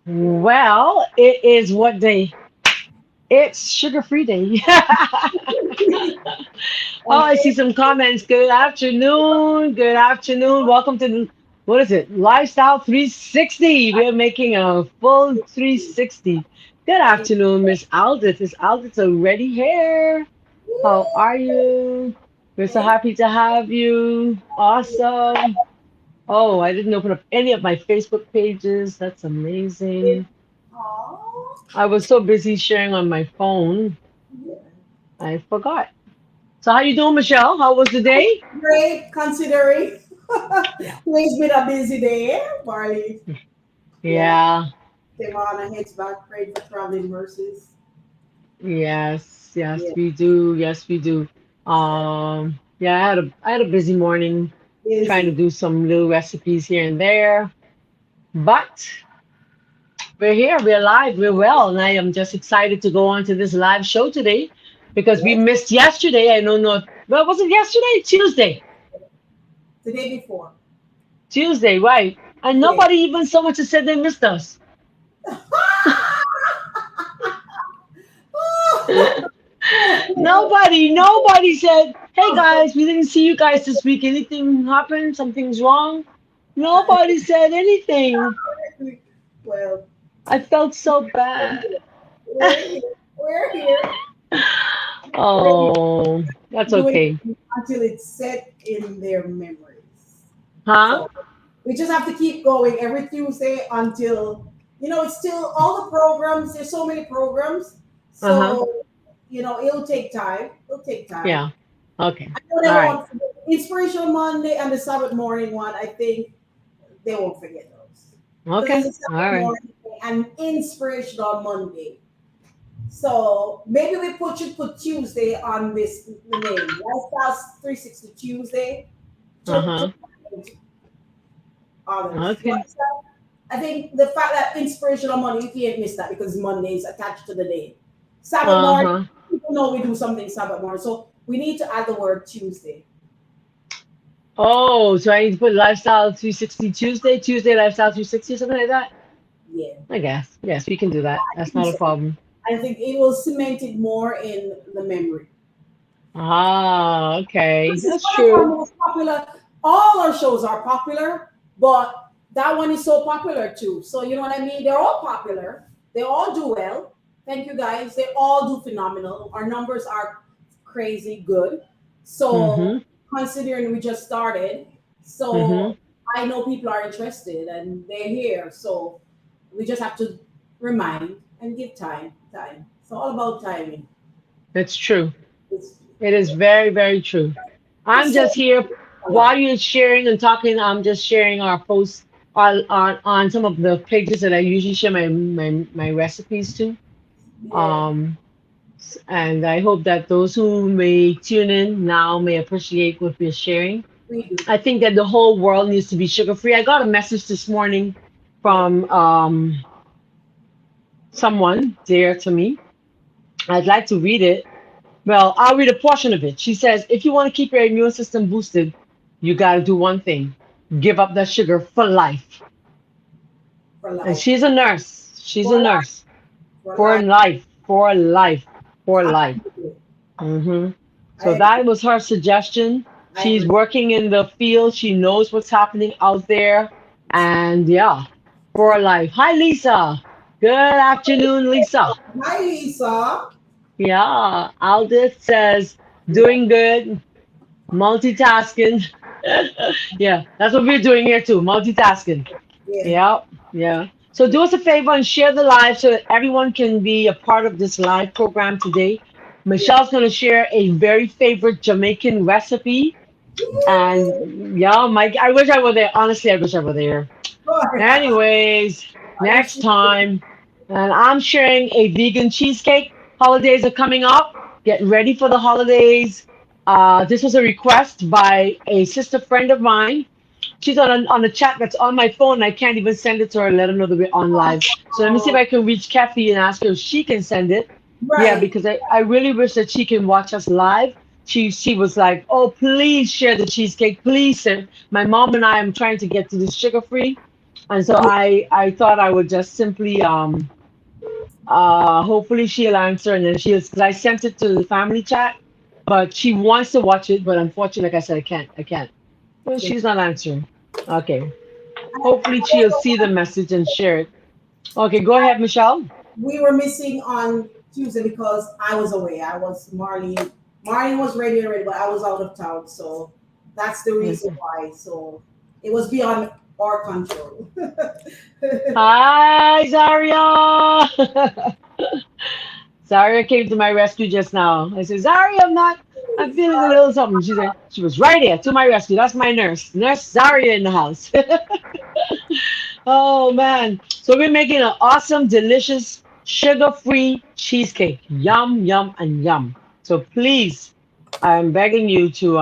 Well, it is what day? It's sugar-free day. Oh, I see Okay. some comments. Good afternoon. Good afternoon. Welcome to what is it? Lifestyle 360. We're making a full 360. Good afternoon, Miss Aldith. Is Aldith already here? How are you? We're so Okay. happy to have you. Awesome. Oh, I didn't open up any of my Facebook pages. That's amazing. Oh, I was so busy sharing on my phone, yeah. I forgot. So how you doing, Michelle? How was the day? Great considering. Yeah. Today's been a busy day, Marley. Yeah, Yeah. came on and heads back, prayed for traveling mercies. Yes. Yes, Yeah, we do. Yes, we do. Yeah, I had a busy morning trying to busy. do some little recipes here and there. But we're here, we're live, we're well, and I am just excited to go on to this live show today because we Yes, missed yesterday. I don't know. Well, was it yesterday? Tuesday. the day before. Tuesday, right? And Yeah. nobody even so much as said they missed us. Nobody said, hey guys, we didn't see you guys this week. Anything happened? Something's wrong? Nobody said anything. Well, I felt so bad. we're here. We're here. We're here. Oh, that's Doing okay. it until it's set in their memories. Huh? So we just have to keep going every Tuesday until it's still all the programs. There's so many programs, Uh-huh. so it'll take time. It'll take time. Yeah. Okay. I don't All ever right. want to forget Inspirational Monday and the Sabbath morning one. I think they won't forget those because Okay. there's a All Sabbath right. morning and Inspirational Monday. So maybe we should put Tuesday on this the name. Lifestyle 360 Tuesday to Uh-huh. others. Okay. I think the fact that Inspirational Monday, you can't miss that because Monday is attached to the name. Sabbath morning, Uh-huh. people know we do something Sabbath morning. So we need to add the word Tuesday. Oh, so I need to put Lifestyle 360 Tuesday, Tuesday Lifestyle 360, something like that? Yeah. I guess. Yes, we can do that. I That's think not a so. problem. I think it will cement it more in the memory. Ah, okay. This is That's one of our true. most popular. All our shows are popular, but that one is so popular too. So you know what I mean? They're all popular. They all do well. Thank you guys. They all do phenomenal. Our numbers are crazy good. Mm-hmm. So considering we just started. Mm-hmm. So I know people are interested and they're here. So we just have to remind and give time. It's all about timing. It's true. It's, It is very, very true. I'm it's just so here a while lot. you're sharing and talking. I'm just sharing our posts on some of the pages that I usually share my recipes to. Yeah, Um, and I hope that those who may tune in now may appreciate what we're sharing. we do. I think that the whole world needs to be sugar free. I got a message this morning Yeah, from someone dear to me. I'd like to read it. Well, I'll read a portion of it. She says, if you want to keep your immune system boosted, you got to do one thing: give up that sugar for life. for And life. she's a nurse. She's For a life. nurse For for life. life, for life, for I life. agree. hmm I So agree. that was her suggestion. I She's agree. working in the field. She knows what's happening out there. And yeah, for life. Hi, Lisa. Good afternoon, Lisa. Hi, Lisa. Yeah, Aldith says, Yeah, doing good, multitasking. Yeah, that's what we're doing here too, multitasking. yeah, Yeah, yeah. So yeah. do us a favor and share the live so that everyone can be a part of this live program today. Yeah. Michelle's going to share a very favorite Jamaican recipe. And yeah, Mike, I wish I were there. Honestly, I wish I were there. Anyways, I'm next sure. time. And I'm sharing a vegan cheesecake. Holidays are coming up. Get ready for the holidays. This was a request by a sister friend of mine. She's on a chat that's on my phone. I can't even send it to her and let her know that we're on live. So let me see if Oh, I can reach Kathy and ask her if she can send it. Yeah, right. because I really wish that she can watch us live. She was like, oh, please share the cheesecake. Please send. My mom and I am trying to get to this sugar free. And so Yeah, I thought I would just simply hopefully she'll answer and then she'll because I sent it to the family chat, but she wants to watch it, but unfortunately, like I said, I can't. Well, yeah. she's not answering. Okay. Hopefully she'll see the message and share it. Okay, go ahead, Michelle. We were missing on Tuesday because I was away. I was Marlene. Marlene was ready already, but I was out of town, so that's the reason Okay. why. So it was beyond our control. Hi, Zaria. Zaria came to my rescue just now. I said, Zaria, I'm feeling a little something. She was right here to my rescue. That's my nurse. Nurse Zaria in the house. Oh man. So we're making an awesome, delicious, sugar-free cheesecake. Yum, yum, and yum. So please, I'm begging you to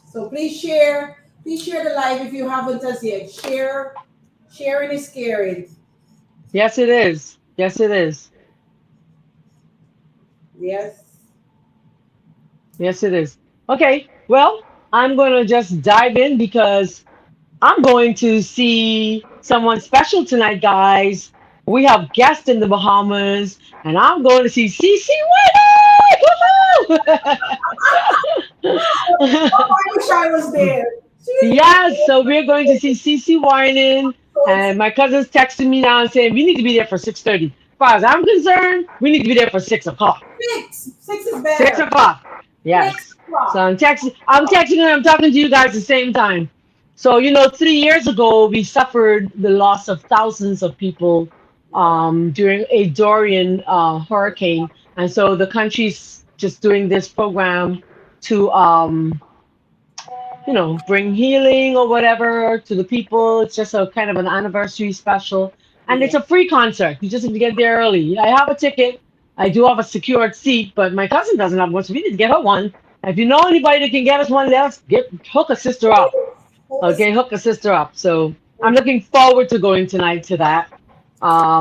So please share. Please share the live if you haven't as yet. Share. Sharing is caring. yes it is. Yes it is. Yes. Yes it is. Okay. Well, I'm gonna just dive in because I'm going to see someone special tonight, guys. We have guests in the Bahamas, and I'm going to see Cece Oh, Winnie! I wish I was there. Yes, so we're going to see Cece whining, So and my cousin's texting me now and saying we need to be there for 6:30. As far as I'm concerned, we need to be there for 6 o'clock. six. Six is 6 better. o'clock. 6 Yes. So o'clock. I'm texting and I'm talking to you guys at the same time. So 3 years ago we suffered the loss of thousands of people Yeah. during a Dorian hurricane, and so the country's just doing this program to bring healing or whatever to the people. It's just a kind of an anniversary special. And it's Yeah. a free concert. You just have to get there early. I have a ticket. I do have a secured seat, but my cousin doesn't have one, so we need to get her one. If you know anybody that can get us one, let's hook a sister up. Focus. Okay, hook a sister up. So I'm looking forward to going tonight to that.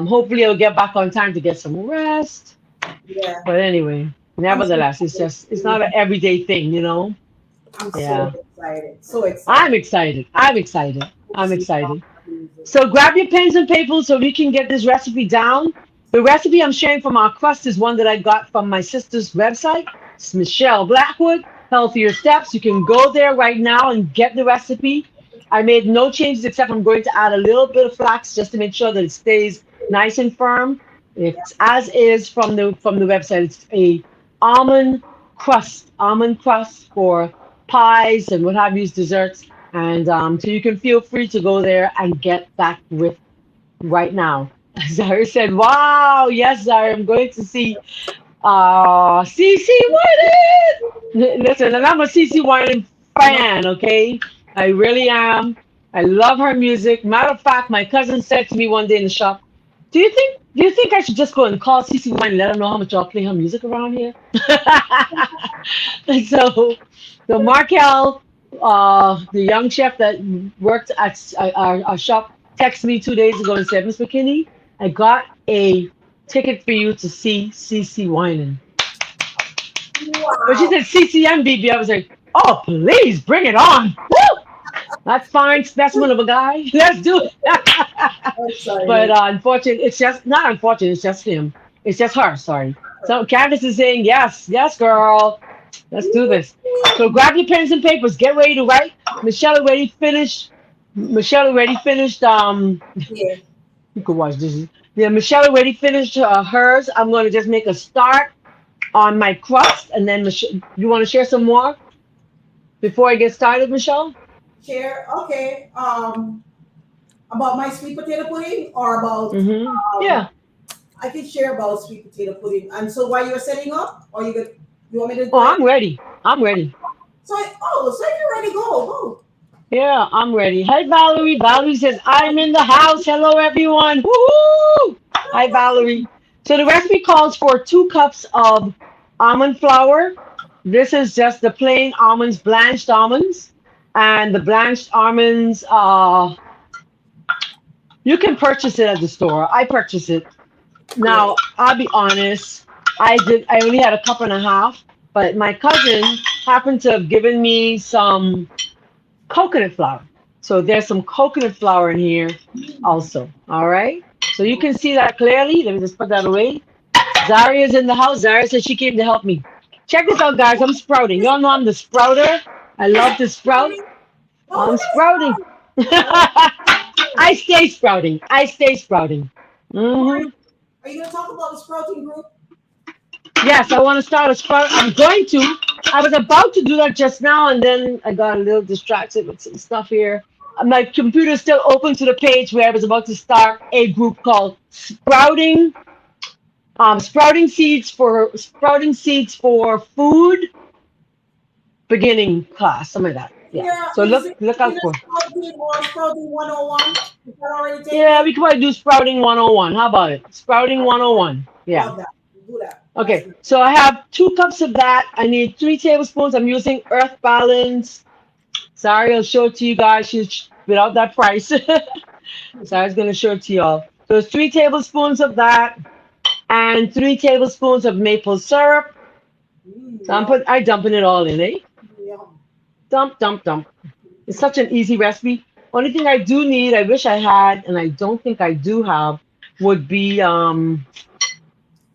Hopefully I'll get back on time to get some rest. Yeah. But anyway, I'm so nevertheless, it's not excited. an everyday thing. I'm so Yeah. excited. So I'm excited. excited. I'm excited. To I'm see all excited. the music. So grab your pens and papers so we can get this recipe down. The recipe I'm sharing from our crust is one that I got from my sister's website. It's Michelle Blackwood, Healthier Steps. You can go there right now and get the recipe. I made no changes except I'm going to add a little bit of flax just to make sure that it stays nice and firm. Yeah. It's as is from the website. It's a almond almond crust for pies and what have you, desserts. And so you can feel free to go there and get that with right now. Zara said, "Wow, yes, Zara, I'm going to see CC Winans. Listen, and I'm a CC Winans fan, okay? I really am. I love her music. Matter of fact, my cousin said to me one day in the shop, do you think I should just go and call CC Wine and let her know how much y'all play her music around here?" And so Markel, the young chef that worked at our shop, texted me 2 days ago and said, "Miss McKinney, I got a ticket for you to see CC Winan." But she Wow. said CCMBB. I was like, "Oh, please bring it on." Woo! That's fine, specimen of a guy. Let's do it. But Excited. unfortunately, it's just not unfortunate. It's just him. It's just her. Sorry. So Candace is saying yes, yes, girl. Let's do this. So grab your pens and papers. Get ready to write. Michelle already finished. Michelle already finished. Yeah. You could watch this. Yeah, Michelle already finished hers. I'm going to just make a start on my crust, and then Michelle, you want to share some more before I get started, Michelle? Share. Okay. About my sweet potato pudding, or about Yeah. I can share about sweet potato pudding. And so while you're setting up, or you want me to Oh, go ahead? I'm ready. I'm ready. So if you're ready, go. Yeah, I'm ready. Hi, Valerie. Valerie says, "I'm in the house. Hello, everyone." Woohoo! Hi, Valerie. So the recipe calls for 2 cups of almond flour. This is just the plain almonds, blanched almonds. And the blanched almonds, you can purchase it at the store. I purchase it. Yeah. Now, I'll be honest. I only had a cup and a half, but my cousin happened to have given me some coconut flour. So there's some coconut flour in here also. All right. So you can see that clearly. Let me just put that away. Zaria's in the house. Zaria says she came to help me. Check this out, guys. I'm sprouting. Y'all know I'm the sprouter. I love to sprout. Oh, I'm look at sprouting. this one. I stay sprouting. I stay sprouting. Oh, Hmm. are you going to talk about the sprouting group? Yes, I want to start a sprout. I'm going to. I was about to do that just now, and then I got a little distracted with some stuff here. My computer's still open to the page where I was about to start a group called sprouting seeds for food beginning class, something like that. Yeah. Yeah, So is look it look out beginner for. sprouting or sprouting 101? Is that already Yeah, taken? we could probably do sprouting 101. How about it? Sprouting 101. Yeah. Love that. Do that. That's Okay, nice. so I have 2 cups of that. I need 3 tablespoons. I'm using Earth Balance. Sorry, I'll show it to you guys. She's without that price. Sorry's gonna show it to y'all. So it's 3 tablespoons of that and 3 tablespoons of maple syrup. So Yum, I dumping it all in, eh? yum. Dump, dump, dump. It's such an easy recipe. Only thing I do need, I wish I had, and I don't think I do have, would be some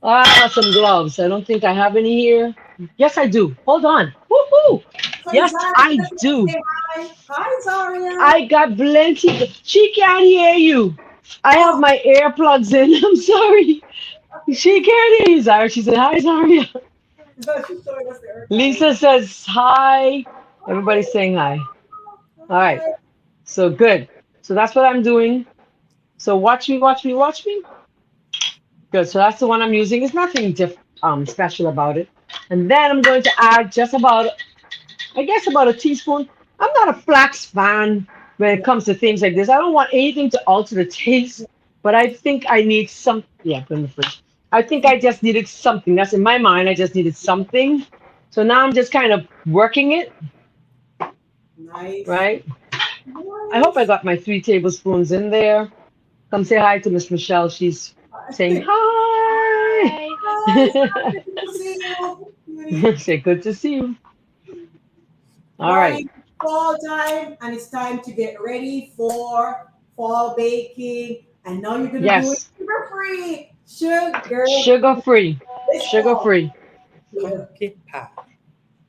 gloves. I don't think I have any here. Yes, I do. Hold on. Woohoo! So is Yes, that I do. say hi? Hi, Zaria. I got plenty. She can't hear you. I have Oh, my earplugs in. I'm sorry. She can't hear you, Zaria. She said, "Hi, Zaria." she's showing us the earth balance. Lisa says, "Hi." Hi. Everybody's saying hi. All right. Hi. So good. So that's what I'm doing. So watch me, watch me, watch me. Good. So that's the one I'm using. There's nothing special about it. And then I'm going to add just about, I guess, about a teaspoon. I'm not a flax fan when it Yeah. comes to things like this. I don't want anything to alter the taste, but I think I need some. Yeah, put in the fridge. I think I just needed something. That's in my mind. I just needed something. So now I'm just kind of working it, Nice. right? I hope I Nice. got my 3 tablespoons in there. Come say hi to Miss Michelle. She's saying hi. Hi. Hi, Zaria. Good to see you. Beauty. Say good to see you. All right. Morning, fall time, and it's time to get ready for fall baking. And now you're gonna do it Yes. sugar free. Sugar Sugar free. free. Let's Sugar go. free. Yeah. Pumpkin pie.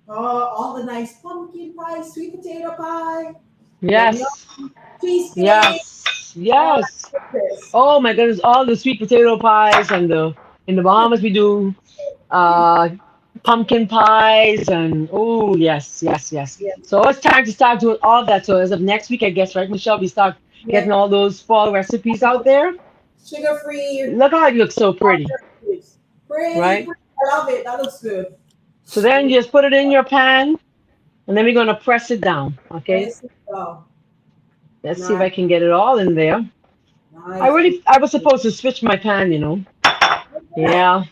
All the nice pumpkin pie, sweet potato pie, yum yum, Yes. cheesecake, Yes. all Yes. that goodness. Oh my goodness, all the sweet potato pies and the in the Bahamas we do uh pumpkin pies, and oh yes, yes, yes. Yeah. So it's time to start doing all that. So as of next week, I guess, right, Michelle, we start Yeah. getting all those fall recipes out there. Sugar free. Look how it looks so pretty, Pretty, right? pretty. I love it. That looks good. So then you just put it in your pan, and then we're gonna press it down. Okay. Press it down. Let's see if Nice, I can get it all in there. nice. I was supposed to switch my pan, you know. Yeah.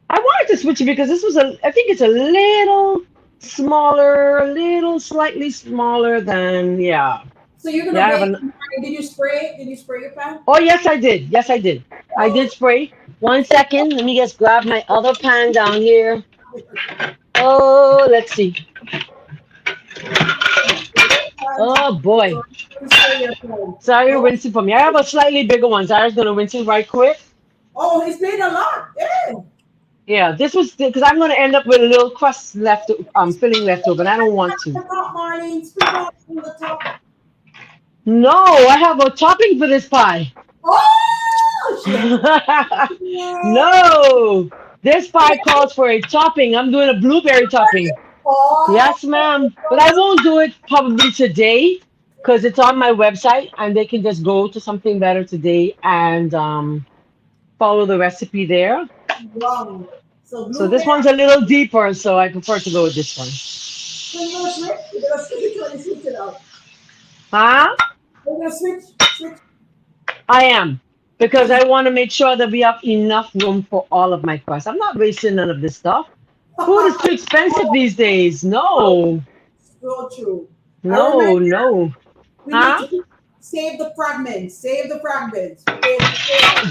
I wanted to switch it because this was I think it's a little smaller, a little slightly smaller than, yeah. So you're gonna Yeah, I have bake. an, Did you spray it? Did you spray your pan? oh yes I did. Yes I did. I did spray. 1 second. Let me just grab my other pan down here. Oh, let's see. Pan. Oh boy. You spray your pan. Sorry, Oh, rinse it for me. I have a slightly bigger one, so I was gonna rinse it right quick. oh, it's made a lot. Yeah. Yeah, this was because I'm gonna end up with a little crust left, filling left over, and I don't want to. The top, Marlene. Sprinkle on the top. No, I have a topping for this pie. Oh, shit. Yeah. No, this pie calls for a topping. I'm doing a blueberry topping. Oh, Yes, ma'am. But I won't do it probably today because it's on my website and they can just go to something better today and follow the recipe there. yum. So So this blueberry. one's a little deeper, so I prefer to go with this one. So you're gonna switch. You're gonna switch it when you switch it out. Huh? You're gonna switch. Switch. I am. Because I want to make sure that we have enough room for all of my crust. I'm not wasting none of this stuff. Food is too expensive these days. No, So true. I remember no, no. we need Huh? to save the fragments. Save the fragments. Okay.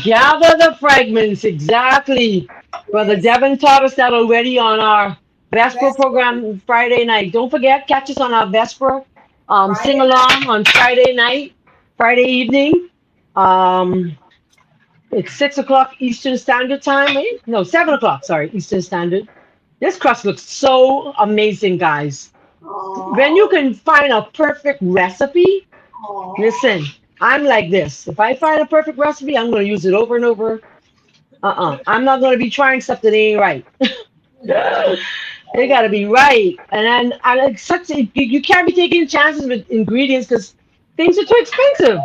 Gather the fragments. Exactly. Brother Yes. Devin taught us that already on our Vesper Best program Friday night. Don't forget, catch us on our Vesper sing Friday along on Friday night, Friday evening. Um, it's 6 o'clock Eastern Standard Time. Eh? No, 7 o'clock. Sorry, Eastern Standard. This crust looks so amazing, guys. night. When you Aww. can find a perfect recipe, Aww. listen, I'm like this. If I find a perfect recipe, I'm going to use it over and over. I'm not going to be trying stuff that ain't right. They got to be right. And then I like such you can't be taking chances with ingredients because things are too expensive.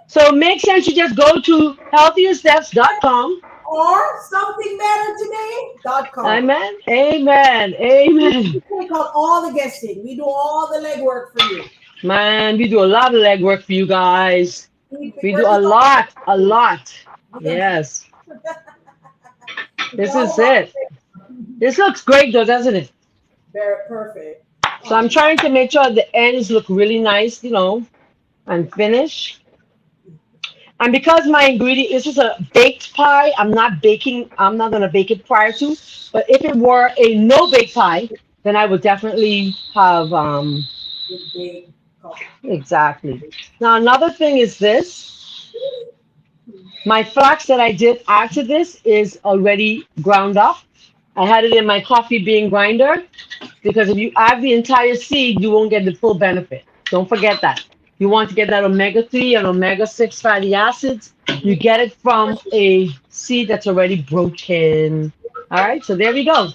So it makes sense you just go to healthiersteps.com. Or somethingbettertoday.com. Amen. Amen. Amen. We take out all the guessing. We do all the legwork for you. Man, we do a lot of legwork for you guys. We do We're a just lot, a lot. we Yes, it's this all is about it. This looks great though, doesn't it? very perfect. So I'm Um, trying to make sure the ends look really nice, and finish. And because my ingredient, this is a baked pie, I'm not gonna bake it prior to. But if it were a no bake pie, then I would definitely have the big cup. exactly. Now another thing is this. My flax that I did add to this is already ground up. I had it in my coffee bean grinder because if you add the entire seed, you won't get the full benefit. Don't forget that. You want to get that omega 3 and omega 6 fatty acids. You get it from a seed that's already broken. All right, so there we go.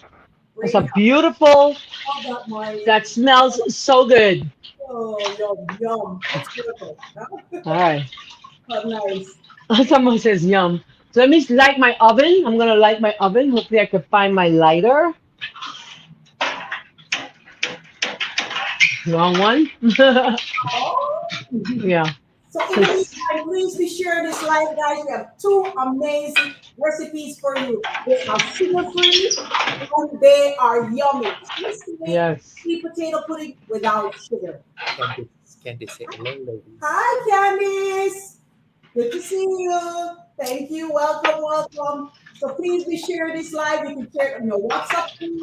It's a Great. beautiful, Love that, Marley. that smells so good. Oh, yum, yum. It's perfect. All right. Oh, nice. Someone says yum. So let me light my oven. I'm going to light my oven. Hopefully, I can find my lighter. Wrong one. Oh. Yeah. So in the 'Cause- meantime, please be sharing this live, guys. We have two amazing recipes for you. They are sugar-free and they are yummy. Cheesecake, yes. sweet potato pudding without sugar. Candice say hello, ladies. Hi, Candice. Good to see you. Thank you. Welcome, welcome. So please be sharing this live. You can share it in your WhatsApp group.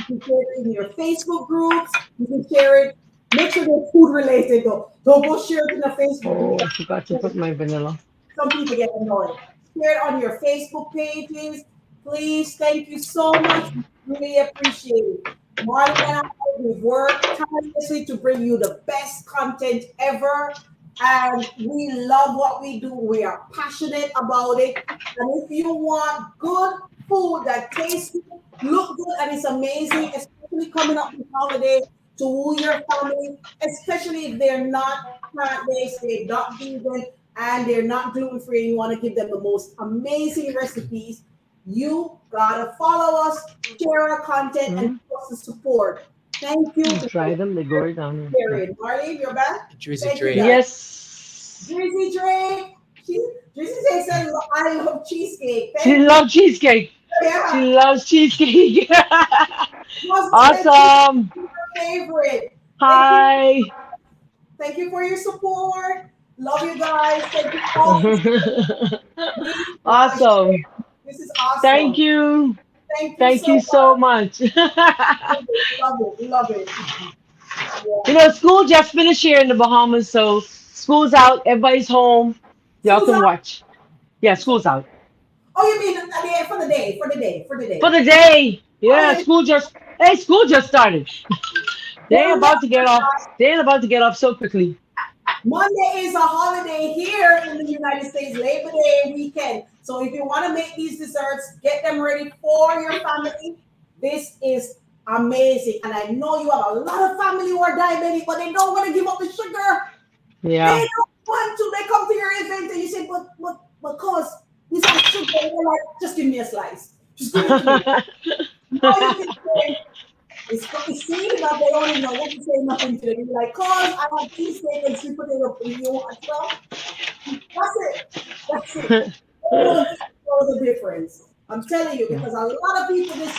You can share it in your Facebook groups. You can share it. Make sure they're food related though. Don't go share it in a Facebook Oh, group. I forgot to put my vanilla. Some people get annoyed. Share it on your Facebook pages. Please, thank you so much. Really appreciate it. Marley and I, we've worked tirelessly to bring you the best content ever. And we love what we do. We are passionate about it. And if you want good food that tastes good, look good, and it's amazing, especially coming up with holiday to woo your family, especially if they're not plant-based, they're not vegan, and they're not gluten-free. You want to give them the most amazing recipes. You gotta follow us, share our content, and Hmm. give us the support. Thank you. Try them. They go right down there. Period. Marlene, you're back. Juicy Thank you, Yeah. guys. Drake. Yes. Drizzy Drake. Drizzy Drake said, I love cheesecake. She Thank you. loves cheesecake. She Yeah. loves cheesecake. Husband said cheesecake Awesome. is her favorite. Thank you. Hi. Thank you for your support. Love you guys. Thank you all for being Awesome. This is Thank awesome. you. Thank you Thank so you so much. much. Love it. Love it. You Yeah. know, school just finished here in the Bahamas, so school's out, everybody's home. Y'all School's can out. watch. Yeah, school's out. Oh, you mean for the day, for the day, for the For day. the day. Oh, Yeah, yeah. school just hey, school just started. They ain't Don't about to get off. laugh. They ain't about to get off so quickly. Monday is a holiday here in the United States, Labor Day weekend. So if you want to make these desserts, get them ready for your family. This is amazing. And I know you have a lot of family who are diabetic, but they don't want to give up the sugar. They Yeah. don't want to. They come to your event and you say, but cause this has sugar. And they're like, just give me a slice. Just give it to me. No, you can say, it's silly that they don't even know what to say nothing to them. You're like, cause I have cheesecake and sweet potato pudding. You want well, that's it. That's it. All of this knows the difference. I'm telling you, because a lot of people this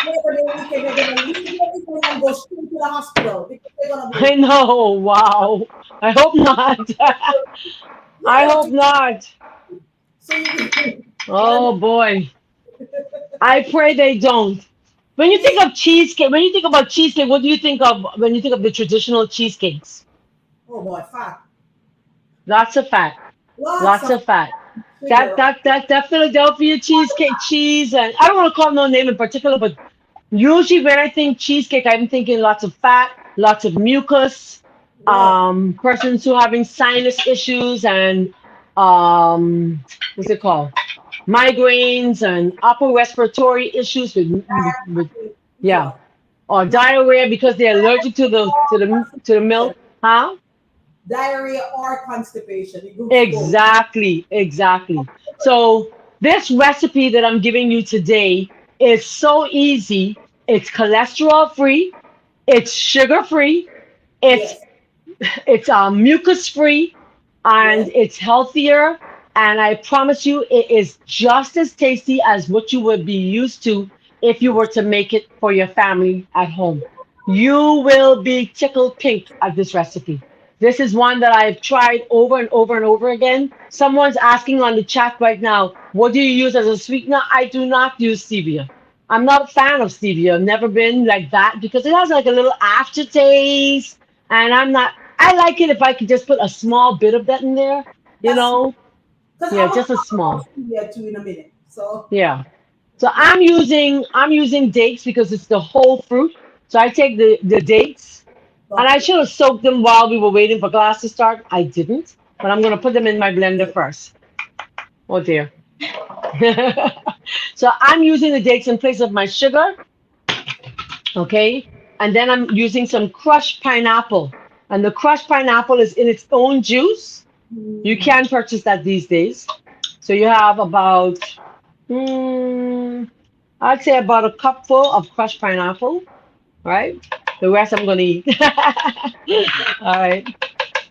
Labor Day weekend they're gonna leave everything and go straight to the hospital because they're gonna be I know. Wow. I hope not. yeah, I they're hope too not. so you gotta Oh boy. I pray they don't. When you be think of cheesecake, when you think about cheesecake, what do you think of when you think of the traditional cheesecakes? oh boy, fat. Lots of fat. Lots Lots of of fat. That sugar. that that that Philadelphia cheesecake cheese, and I don't want to call no name in particular, but usually when I think cheesecake, I'm thinking lots of fat, lots of mucus, Yes. persons who having sinus issues and what's it called? Migraines and upper respiratory issues with yeah, Yeah. or Not diarrhea because they're allergic to the milk. constipation. Huh? Diarrhea or constipation. It goes both. Exactly, exactly. So this recipe that I'm giving you today is so easy. It's cholesterol free, it's sugar free, it's Yes. mucus free, and Yes. it's healthier. And I promise you, it is just as tasty as what you would be used to if you were to make it for your family at home. You will be tickled pink at this recipe. This is one that I've tried over and over and over again. Someone's asking on the chat right now, what do you use as a sweetener? I do not use stevia. I'm not a fan of stevia. I've never been like that because it has like a little aftertaste. And I'm not, I like it if I could just put a small bit of that in there, you That's know? because Yeah, I'm just a about small. stevia too in a minute. So Yeah. So yeah. I'm using dates because it's the whole fruit. So I take the dates and I Okay. should have soaked them while we were waiting for class to start. I didn't, but I'm gonna put them in my blender first. Oh dear. So I'm using the dates in place of my sugar, okay? And then I'm using some crushed pineapple. And the crushed pineapple is in its own juice. You Mm, can purchase that these days. So you have about, mm, I'd say about a cupful of crushed pineapple, right? The rest I'm gonna eat. All right.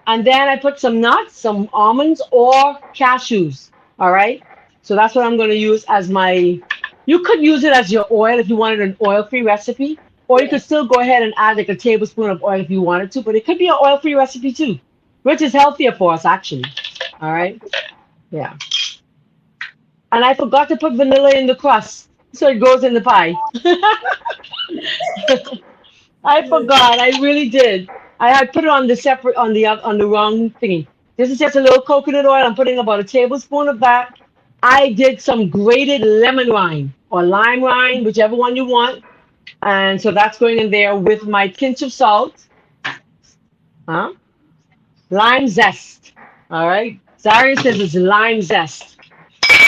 And then I put some nuts, some almonds or cashews. All right. So that's what I'm gonna use as my. You could use it as your oil if you wanted an oil-free recipe, or you could yes. still go ahead and add like a tablespoon of oil if you wanted to. But it could be an oil-free recipe too, which is healthier for us actually. All right. Yeah. And I forgot to put vanilla in the crust, so it goes in the pie. I forgot. I really did. I had put it on the separate on the wrong thingy. This is just a little coconut oil. I'm putting about a tablespoon of that. I did some grated lemon rind or lime rind, whichever one you want. And so that's going in there with my pinch of salt, huh? Lime zest. All right. Zaria says it's lime zest.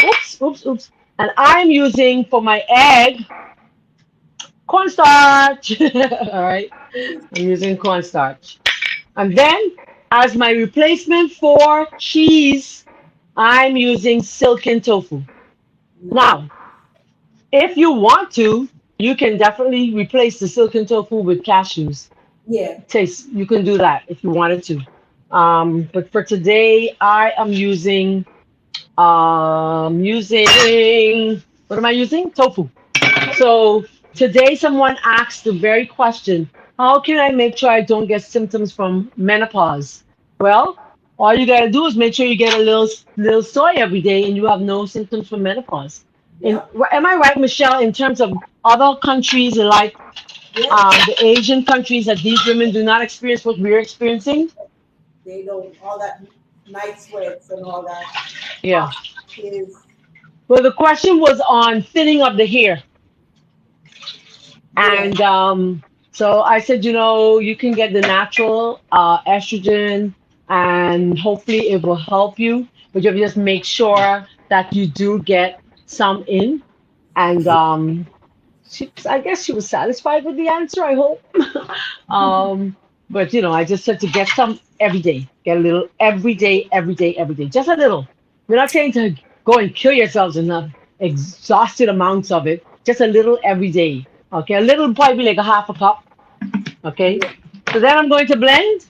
Oops, oops, oops. And I'm using for my egg cornstarch. All right, I'm using cornstarch. And then as my replacement for cheese, I'm using silken tofu. Nice. Now, if you want to, you can definitely replace the silken tofu with cashews. Yeah. Taste, you can do that if you wanted to. But for today, I am using what am I using? Tofu. So today, someone asked the very question: how can I make sure I don't get symptoms from menopause? Well, all you gotta do is make sure you get a little soy every day, and you have no symptoms from menopause. And Yep. am I right, Michelle? In terms of other countries, like Yes. the Asian countries, that these women do not experience what we're experiencing? They don't all that night sweats and all that Yeah. hot is. Well, the question was on thinning of the hair. Yeah. And so I said, you can get the natural estrogen, and hopefully it will help you. But you have to just make sure that you do get some in. And I guess she was satisfied with the answer, I hope. But I just said to get some every day. Get a little every day, every day, every day. Just a little. We're not saying to go and kill yourselves in exhausted amounts of it. Just a little every day. Okay, a little probably like a half a cup. Okay. Yeah. So then I'm going to blend.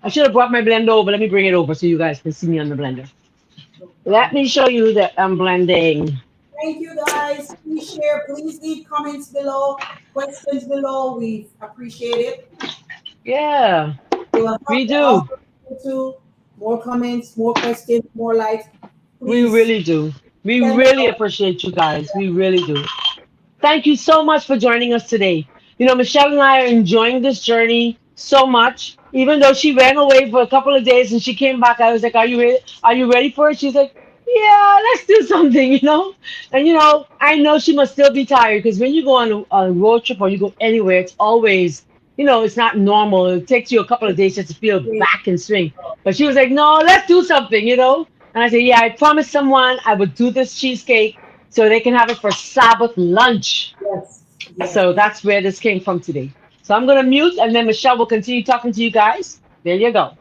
I should have brought my blender over. Let me bring it over so you guys can see me on the blender. No Let problem. me show you that I'm blending. Thank you guys. Please share. Please leave comments below, questions below. We appreciate it. Yeah, It will help we the do. algorithm too. More comments, more questions, more likes. We Please really do. We send it really out. appreciate you guys. We really do. Thank you so much for joining us today. Michelle and I are enjoying this journey so much. Even though she ran away for a couple of days and she came back, I was like, "Are you ready? Are you ready for it?" She's like, "Yeah, let's do something." And I know she must still be tired because when you go on a road trip or you go anywhere, it's always, it's not normal. It takes you a couple of days just to feel back and swing. But she was like, "No, let's do something." And I said, "Yeah, I promised someone I would do this cheesecake so they can have it for Sabbath lunch." Yes, yes. So that's where this came from today. So I'm going to mute, and then Michelle will continue talking to you guys. There you go.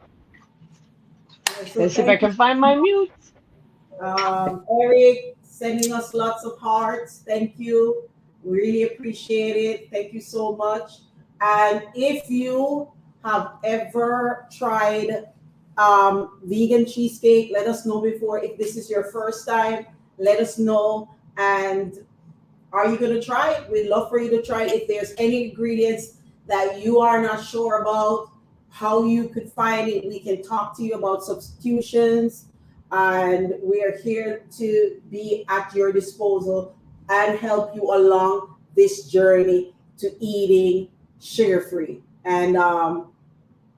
Yes. So Let's see if I thank you. can find my mute. Eric sending us lots of hearts. Thank you. We really appreciate it. Thank you so much. And if you have ever tried vegan cheesecake, let us know before. If this is your first time, let us know. And are you going to try it? We'd love for you to try it. If there's any ingredients that you are not sure about, how you could find it, we can talk to you about substitutions. And we are here to be at your disposal and help you along this journey to eating sugar free. And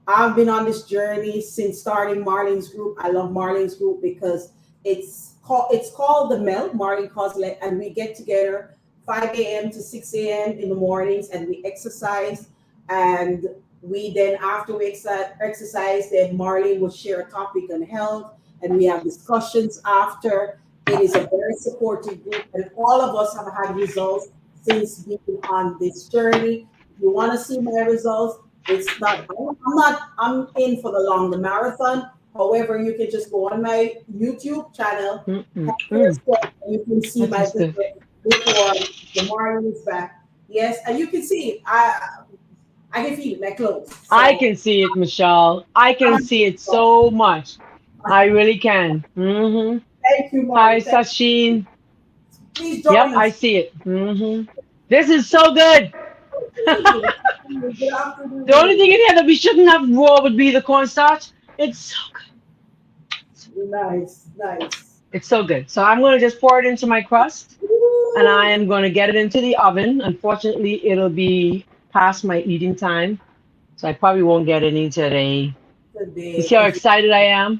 I've been on this journey since starting Marlene's group. I love Marlene's group because it's called the Melt, Marlene Coslet, and we get together 5 a.m. to 6 a.m. in the mornings and we exercise. And we then after we exercise, then Marlene will share a topic on health and we have discussions after. It is a very supportive group and all of us have had results since being on this journey. If you want to see my results, it's not. I'm not. I'm in for the long, the marathon. However, you can just go on my YouTube channel, Mm-mm-mm. you can see That my is good. video before the morning is back. Yes, and you can see it. I can feel it, my clothes. I So can see it, Michelle. I can see it so much. I really can. thank you, Hi, Marlene. Sashin. Please Yep, join I us. see it. This is so good. Good The only afternoon. thing in here that we shouldn't have raw would be the cornstarch. It's so Nice, nice. It's so good. So I'm going to just pour it into my crust, and I Woo! am going to get it into the oven. Unfortunately, it'll be past my eating time, so I probably won't get any today. You Today, see how because excited I am?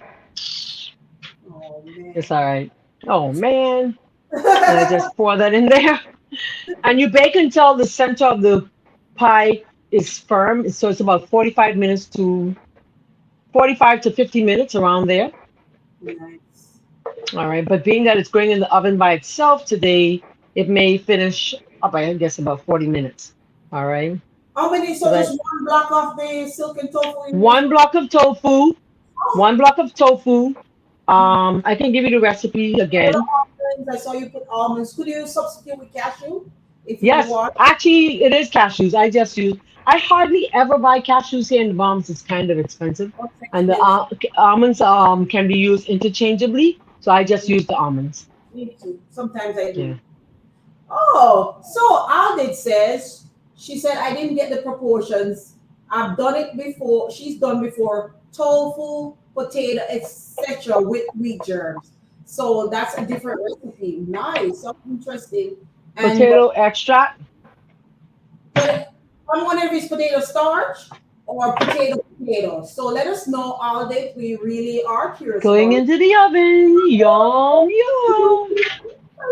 oh It's man. all right. Oh man. And I just pour that in there. And you bake until the center of the pie is firm. So it's about 45 to 50 minutes around there. Nice. All right, but being that it's going in the oven by itself today, it may finish up, I guess, about 40 minutes. All right, How many? so So just that one block of the silken tofu in this. one block of tofu, Oh, one block of tofu. I can give you the recipe all the again. almonds. I saw you put almonds. Could you substitute with cashew if you Yes, want? actually, it is cashews. I just use. I hardly ever buy cashews here in the Bahamas. It's kind of expensive, What's and the expensive? almonds can be used interchangeably. So I just use the almonds. Me too. Sometimes I Yeah. do. Oh, so Aldit says she said I didn't get the proportions. I've done it before. She's done before tofu, potato, etc. with wheat germs. So that's a different recipe. Nice, so interesting. And but Potato extract. but I'm wondering if it's potato starch or potato. So let us know, Aldit. We really are curious Going about it. into the oven. Yum, yum.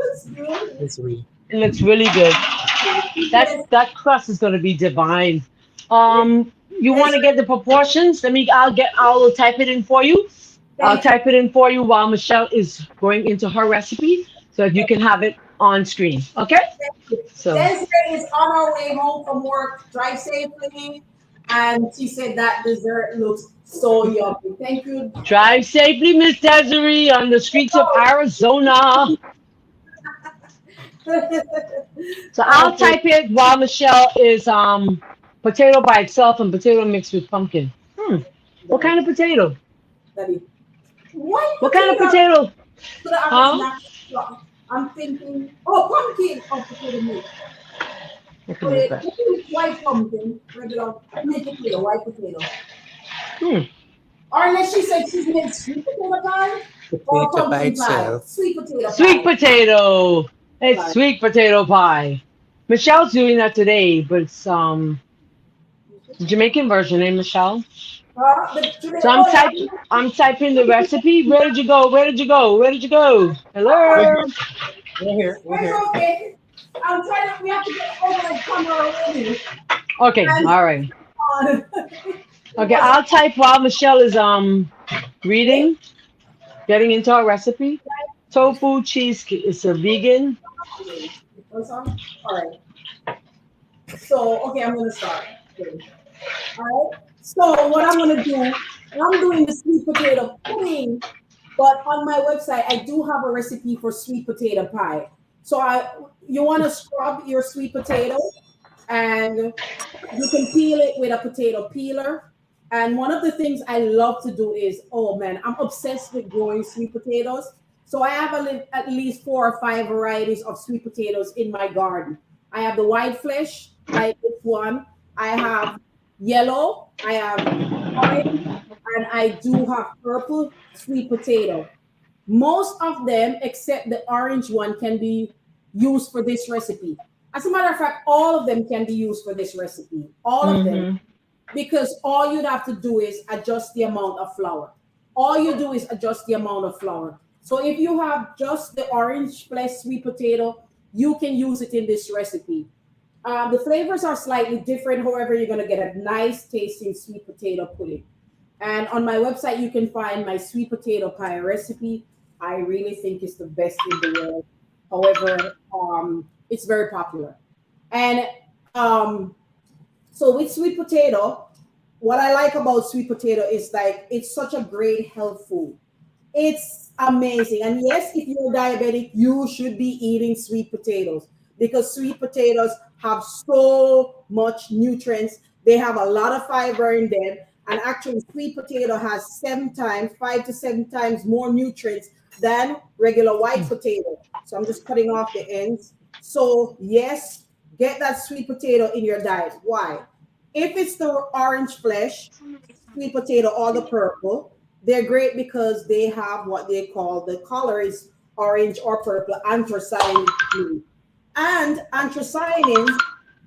That's good. Yes, we. It looks really good. That Yes, that crust is going to be divine. yes, You want yes. to get the proportions? I'll type it in for you. I'll Thank you. type it in for you while Michelle is going into her recipe so that you can have it on screen. Okay? So Desiree is on her way home from work. Drive safely. And she said that dessert looks so yummy. Thank you. drive safely, Miss Desiree, on the streets of Arizona. So I'll Okay, type it while Michelle is potato by itself and potato mixed with pumpkin. What Daddy, kind of potato? Daddy. White What kind of potato potato? to the upper Huh? snack. I'm thinking, oh, pumpkin or potato mix. I can But move it that. maybe white pumpkin, regular sweet potato, white potato. Hmm. Or unless she said she's made sweet potato pie or Potato by pumpkin pie. itself. Sweet potato Sweet pie. potato. It's Right. sweet potato pie. Michelle's doing that today, but it's the Jamaican version, eh, Michelle? Today, So oh yeah, I'm typing the recipe. Where did you go? Where did you go? Where did you go? We're Hello. here. We're here. We're it's here. okay. I'm trying to, we have to get the overhead camera ready. Okay, And all right. on Okay, because I'll type while Michelle is okay, reading, getting into our recipe. Tofu cheesecake. It's a vegan. what's on? All right. So okay, I'm gonna start. Okay. All right. So what I'm gonna do, I'm doing the sweet potato pudding, but on my website I do have a recipe for sweet potato pie. So you want to scrub your sweet potato and you can peel it with a potato peeler. And one of the things I love to do is, oh man, I'm obsessed with growing sweet potatoes. So I have at least 4 or 5 varieties of sweet potatoes in my garden. I have the white flesh, like this one. I have yellow. I have orange, and I do have purple sweet potato. Most of them, except the orange one, can be used for this recipe. As a matter of fact, all of them can be used for this recipe. All of them. Mm-hmm. Because all you'd have to do is adjust the amount of flour. All you do is adjust the amount of flour. So if you have just the orange flesh sweet potato, you can use it in this recipe. The flavors are slightly different. However, you're going to get a nice tasting sweet potato pudding. And on my website, you can find my sweet potato pie recipe. I really think it's the best in the world. However, it's very popular. And um, so with sweet potato, what I like about sweet potato is like it's such a great health food. It's amazing. And yes, if you're diabetic, you should be eating sweet potatoes because sweet potatoes have so much nutrients. They have a lot of fiber in them. And actually, sweet potato has 7 times, 5 to 7 times more nutrients than regular white potato. So I'm just cutting off the ends. So, yes, get that sweet potato in your diet. Why? If it's the orange flesh, sweet potato, or the purple, they're great because they have what they call the color is orange or purple anthocyanin. And anthocyanins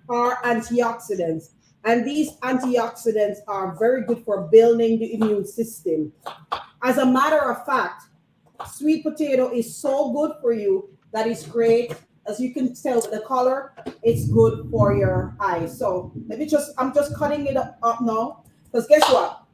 are antioxidants. And these antioxidants are very good for building the immune system. As a matter of fact, sweet potato is so good for you that it's great. As you can tell with the color, it's good for your eyes. So I'm just cutting it up now. Because guess what?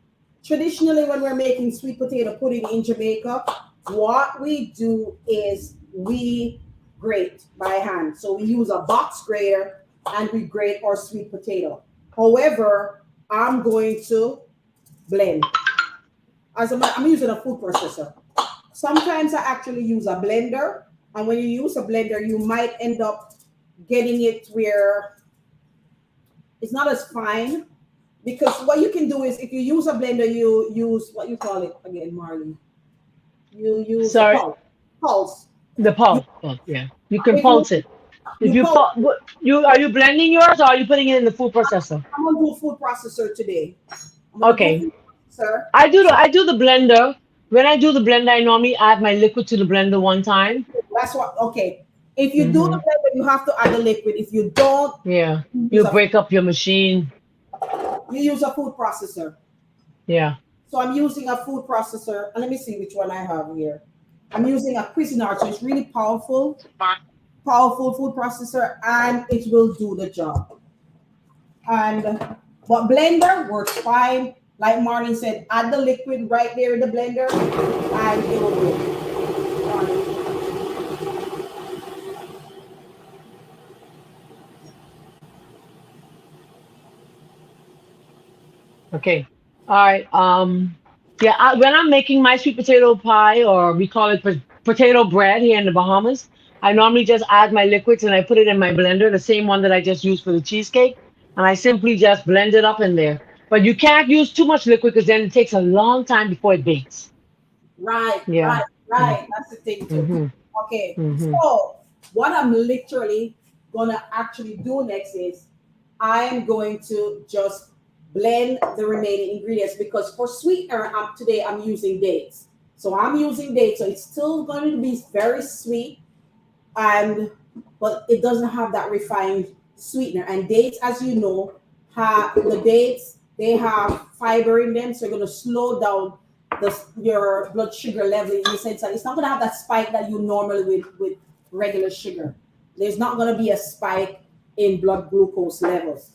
Traditionally, when we're making sweet potato pudding in Jamaica, what we do is we grate by hand. So we use a box grater and we grate our sweet potato. However, I'm going to blend. I'm using a food processor. Sometimes I actually use a blender, and when you use a blender, you might end up getting it where it's not as fine. Because what you can do is, if you use a blender, you use what you call it again, Marley. You use a Sorry, pulse. the You, pulse. Yeah, you can if you pulse it. If you you pulse, you are you blending yours or are you putting it in the food processor? I'm gonna do food processor today. I'm gonna do Okay, food processor. So I do the blender. When I do the blender, I normally add my liquid to the blender one time. that's what. Okay, if you do the Hmm. blender, you have to add the liquid. If you don't, Yeah, you use you a break up your machine. food processor. Yeah. So I'm using a food processor, and let me see which one I have here. I'm using a Cuisinart, so it's really powerful food processor, and it will do the job. And but blender works fine. Like Marlene said, add the liquid right there in the blender, and it will do it. Okay. All right. Yeah. When I'm making my sweet potato pie, or we call it potato bread here in the Bahamas, I normally just add my liquids and I put it in my blender, the same one that I just used for the cheesecake, and I simply just blend it up in there. But you can't use too much liquid because then it takes a long time before it bakes. Right, Yeah. right, right. That's the thing too. Mm-hmm. Okay, Mm-hmm. so what I'm literally gonna actually do next is I am going to just blend the remaining ingredients, because for sweetener, today I'm using dates. So I'm using dates, so it's still going to be very sweet, and but it doesn't have that refined sweetener. And dates, as you know, have the dates, they have fiber in them, so you're going to slow down your blood sugar level, in the sense that it's not going to have that spike that you normally with regular sugar. There's not going to be a spike in blood glucose levels.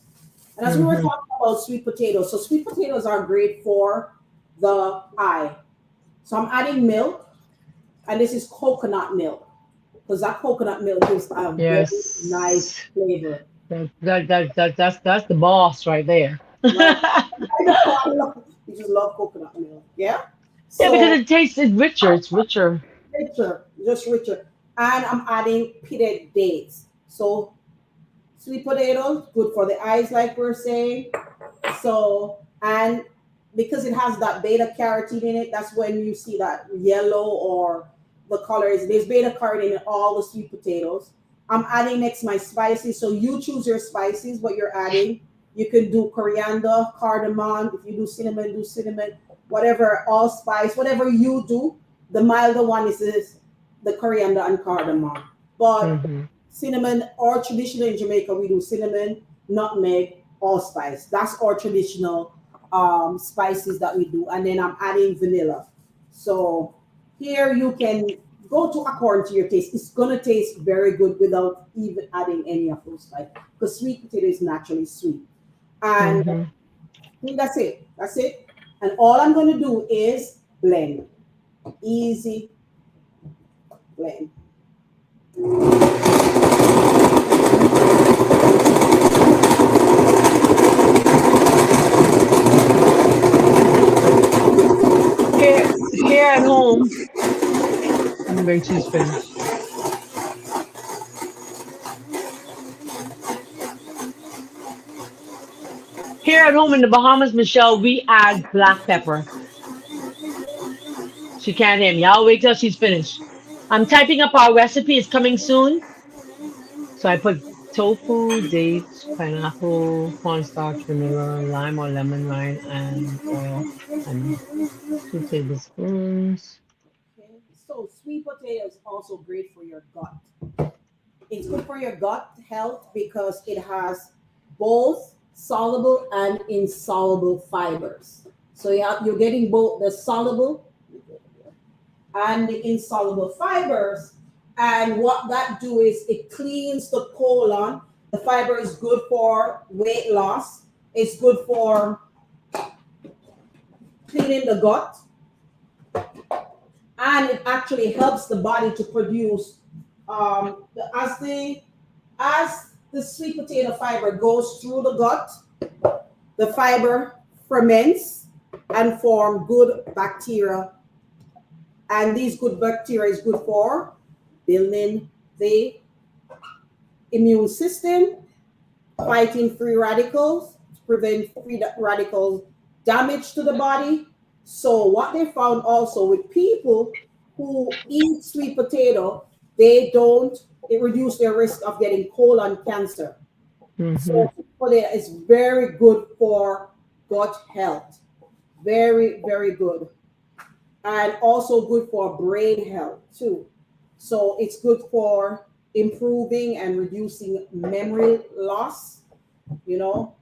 And as we were Mm-hmm. talking about sweet potatoes, so sweet potatoes are great for the eye. So I'm adding milk, and this is coconut milk, because that coconut milk gives a very nice Yes. flavor. That's the boss right there. Right. Yeah, I know, I love, you just love coconut milk. Yeah. because So it tastes it's richer. It's richer. richer, just richer. And I'm adding pitted dates. So sweet potatoes, good for the eyes, like we're saying. So, and because it has that beta carotene in it, that's when you see that yellow or the colors. There's beta carotene in all the sweet potatoes. I'm adding next my spices. So you choose your spices, what you're adding. You can do coriander, cardamom. If you do cinnamon, whatever, allspice, whatever you do. The milder one is the coriander and cardamom. But Hmm. cinnamon, or traditional in Jamaica, we do cinnamon, nutmeg, allspice. That's our traditional spices that we do. And then I'm adding vanilla. So here you can go to according to your taste. It's gonna taste very good without even adding any of those spices, because sweet potato is naturally sweet. And Hmm. I think that's it. That's it. And all I'm gonna do is blend. Easy blend. Here at home, let me make she's finished. Here at home in the Bahamas, Michelle, we add black pepper. She can't hear me. I'll wait till she's finished. I'm typing up our recipe. It's coming soon. So I put tofu, dates, pineapple, cornstarch, vanilla, lime or lemon rind, and oil, and 2 tablespoons. Okay. So sweet potato is also great for your gut. It's good for your gut health because it has both soluble and insoluble fibers. So you're getting both the soluble and the insoluble fibers. And what that do is it cleans the colon. The fiber is good for weight loss. It's good for cleaning the gut, and it actually helps the body to produce as the sweet potato fiber goes through the gut, the fiber ferments and form good bacteria, and these good bacteria is good for building the immune system, fighting free radicals, to prevent free radicals damage to the body. So what they found also with people who eat sweet potato, they don't it reduce their risk of getting colon cancer. Mm-hmm. So sweet potato is very good for gut health. Very, very good. And also good for brain health too. So it's good for improving and reducing memory loss, you know.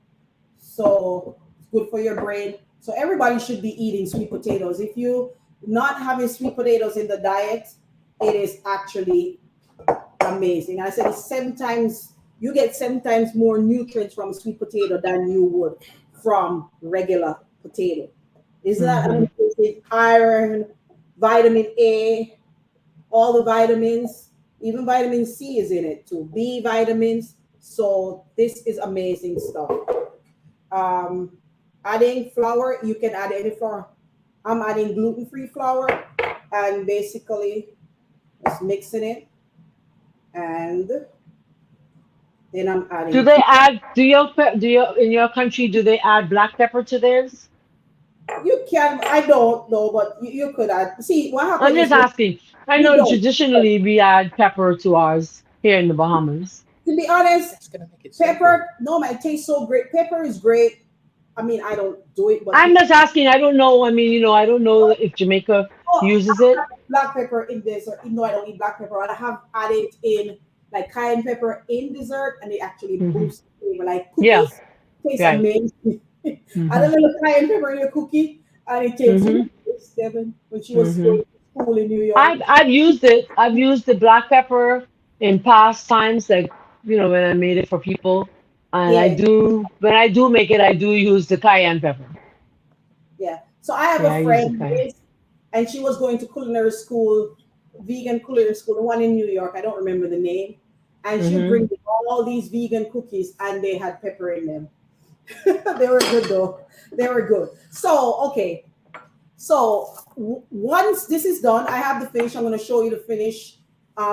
So it's good for your brain. So everybody should be eating sweet potatoes. If you not having sweet potatoes in the diet, it is actually amazing. I said it's 7 times you get 7 times more nutrients from sweet potato than you would from regular potato. Isn't that Mm-hmm. amazing? Iron, vitamin A, all the vitamins, even vitamin C is in it too. B vitamins. So this is amazing stuff. Um, Adding flour, you can add any flour. I'm adding gluten-free flour and basically just mixing it, and then I'm Do adding. they add? Do you in your country? Do they add black pepper to theirs? You can, I don't know, but you could add. See, what I'm happened just is asking. I we know don't. traditionally we add pepper to ours here in the Bahamas. To be honest, That's gonna make it so good. pepper, no, man, it tastes so great. Pepper is great. I mean, I don't do it, but I'm people. just asking. I don't know. I mean, I don't know if Jamaica Oh, uses I it. have black pepper in dessert. No, I don't eat black pepper. I have added in like cayenne pepper in dessert, and it actually Hmm. boosts the flavor. Like Yeah. cookies, tastes Right. amazing. Add Hmm. a little cayenne pepper in your cookie, and it tastes Hmm. really good. Devin, when she was Hmm. going to school in New York. I've used it. I've used the black pepper in past times, like when I made it for people, and I Yeah, do when I do make it, I do use the cayenne pepper. yeah. So I have Yeah, a I use the friend, cayenne. Liz, and she was going to culinary school, vegan culinary school, the one in New York. I don't remember the name. And she would Hmm. bring me all these vegan cookies, and they had pepper in them. They were good though. They were good. So okay. So once this is done, I have the finish. I'm going to show you the finish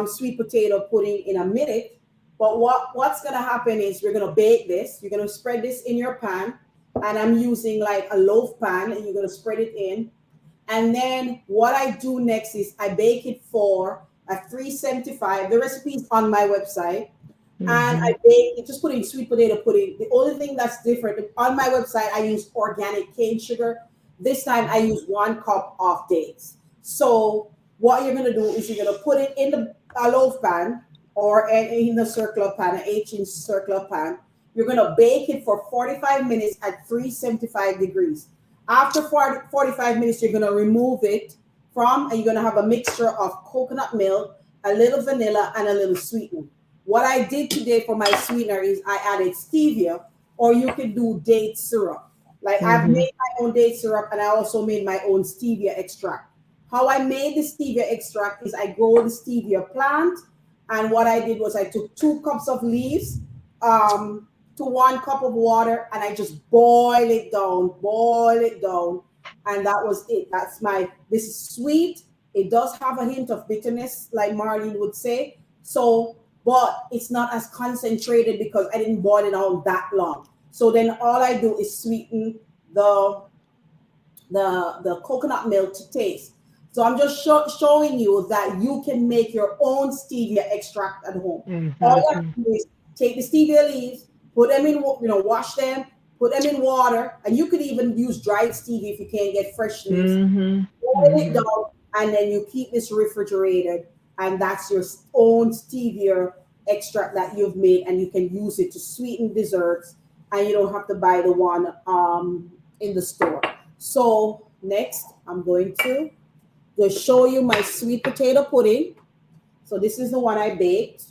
sweet potato pudding in a minute. But what's going to happen is we're going to bake this. You're going to spread this in your pan, and I'm using like a loaf pan, and you're going to spread it in. And then what I do next is I bake it for a 375. The recipe is on my website, and I Hmm. bake it, just put in sweet potato pudding. The only thing that's different on my website, I use organic cane sugar. This time I use 1 cup of dates. So what you're gonna do is you're gonna put it in the a loaf pan or in the circular pan, an 8-inch circular pan. You're gonna bake it for 45 minutes at 375 degrees. After 45 minutes, you're gonna remove it and you're gonna have a mixture of coconut milk, a little vanilla, and a little sweetener. What I did today for my sweetener is I added stevia, or you can do date syrup. Like I've Hmm. made my own date syrup, and I also made my own stevia extract. How I made the stevia extract is I grow the stevia plant, and what I did was I took 2 cups of leaves um, to 1 cup of water, and I just boil it down, and that was it. That's my. This is sweet. It does have a hint of bitterness, like Marlene would say. So but it's not as concentrated because I didn't boil it down that long. So then all I do is sweeten the the coconut milk to taste. So I'm just showing you that you can make your own stevia extract at home. All you have Exactly. to do is take the stevia leaves, put them in, wash them, put them in water, and you could even use dried stevia if you can't get fresh leaves. Hmm. Boil it Hmm. down, and then you keep this refrigerated, and that's your own stevia extract that you've made, and you can use it to sweeten desserts, and you don't have to buy the one in the store. So next, I'm going to just show you my sweet potato pudding. So this is the one I baked,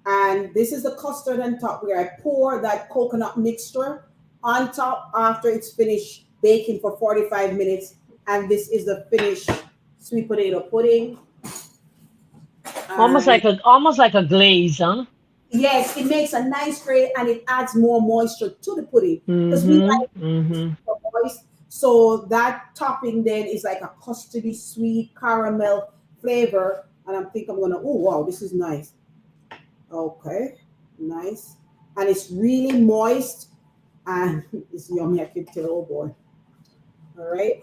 and this is the custard on top where I pour that coconut mixture on top after it's finished baking for 45 minutes. And this is the finished sweet potato pudding. Almost And like a glaze, huh? yes, it makes a nice gravy and it adds more moisture to the pudding because we Mm-hmm. like Mm-hmm. the moist. So that topping then is like a custardy sweet caramel flavor. And I'm think I'm gonna, oh wow, this is nice. Okay, nice. And it's really moist and it's yummy. I can tell, oh boy. All right,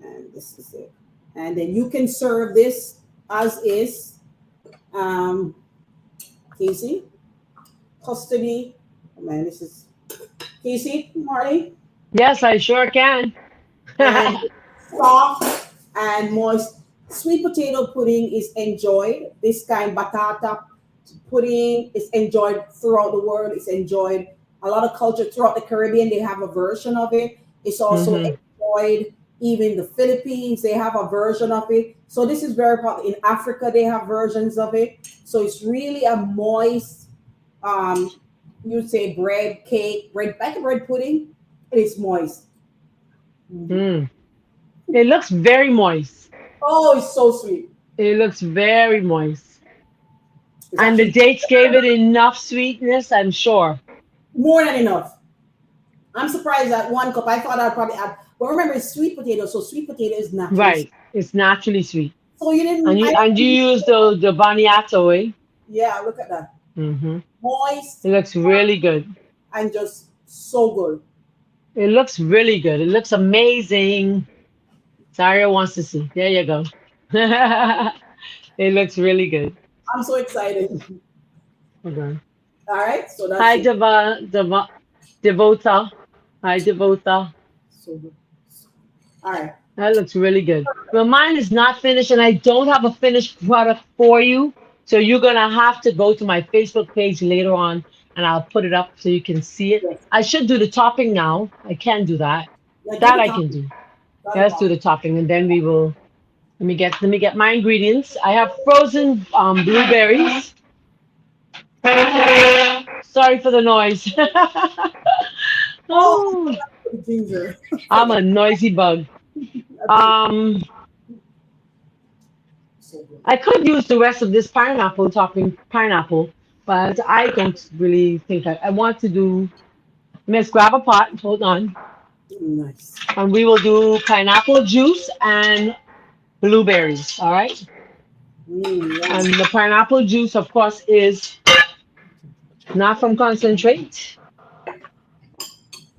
and this is it. And then you can serve this as is. Um, Casey, custody. Oh man, this is Casey, Marty, Yes, I sure can. and soft and moist. Sweet potato pudding is enjoyed. This kind batata pudding is enjoyed throughout the world. It's enjoyed a lot of culture throughout the Caribbean. They have a version of it. It's also Mm-hmm. enjoyed even the Philippines. They have a version of it. So this is very popular in Africa. They have versions of it. So it's really a moist, um, you'd say bread cake, bread like a bread pudding. It is moist. Mhm. Mm. It looks very moist. Oh, it's so sweet. It looks very moist. It's And the actually dates gave it enough sweetness, I'm sure. more than enough. I'm surprised at 1 cup. I thought I'd probably add, but remember it's sweet potato, so sweet potato is naturally sweet. Right. It's naturally sweet. So you didn't, And you I and you didn't, use the boniato, eh? yeah, look at that. Mm-hmm. Moist It looks really good. and just so good. It looks really good. It looks amazing. Zaria wants to see. There you go. It looks really good. I'm so excited. Okay. All right, so that's Hi, it. Devota. Hi, Devota. So good. All right. That looks really good. Well, mine is not finished, and I don't have a finished product for you. So you're gonna have to go to my Facebook page later on, and I'll put it up so you can see it. Yes. I should do the topping now. I can do that. Yeah, do That the I can topping. do. Not Yeah, a let's do problem. the topping, and then we will. Let me get my ingredients. I have frozen blueberries. Sorry for the noise. Oh, Oh, the ginger. I'm a noisy bug. That's it. Um, So good. I could use the rest of this pineapple topping pineapple, but I don't really think I want to do. Let's grab a pot. Hold on, Nice. and we will do pineapple juice and blueberries. All right, and Yum. the pineapple juice, of course, is not from concentrate. All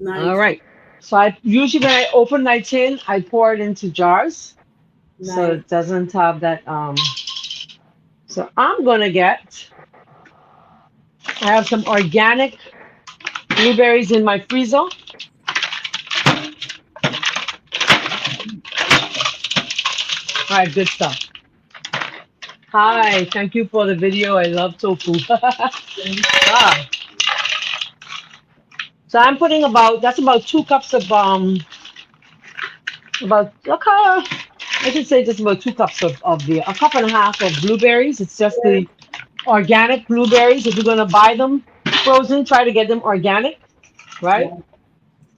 Nice. right. So I usually when I open my tin, I pour it into jars so Nice. it doesn't have that. So I'm gonna get. I have some organic blueberries in my freezer. All right, good stuff. Hi, thank you for the video. I love tofu. Ah, so I'm putting that's about 2 cups of about okay, I should say just about 2 cups of the a cup and a half of blueberries. It's just the organic blueberries. If you're gonna buy them frozen, try to get them organic, right?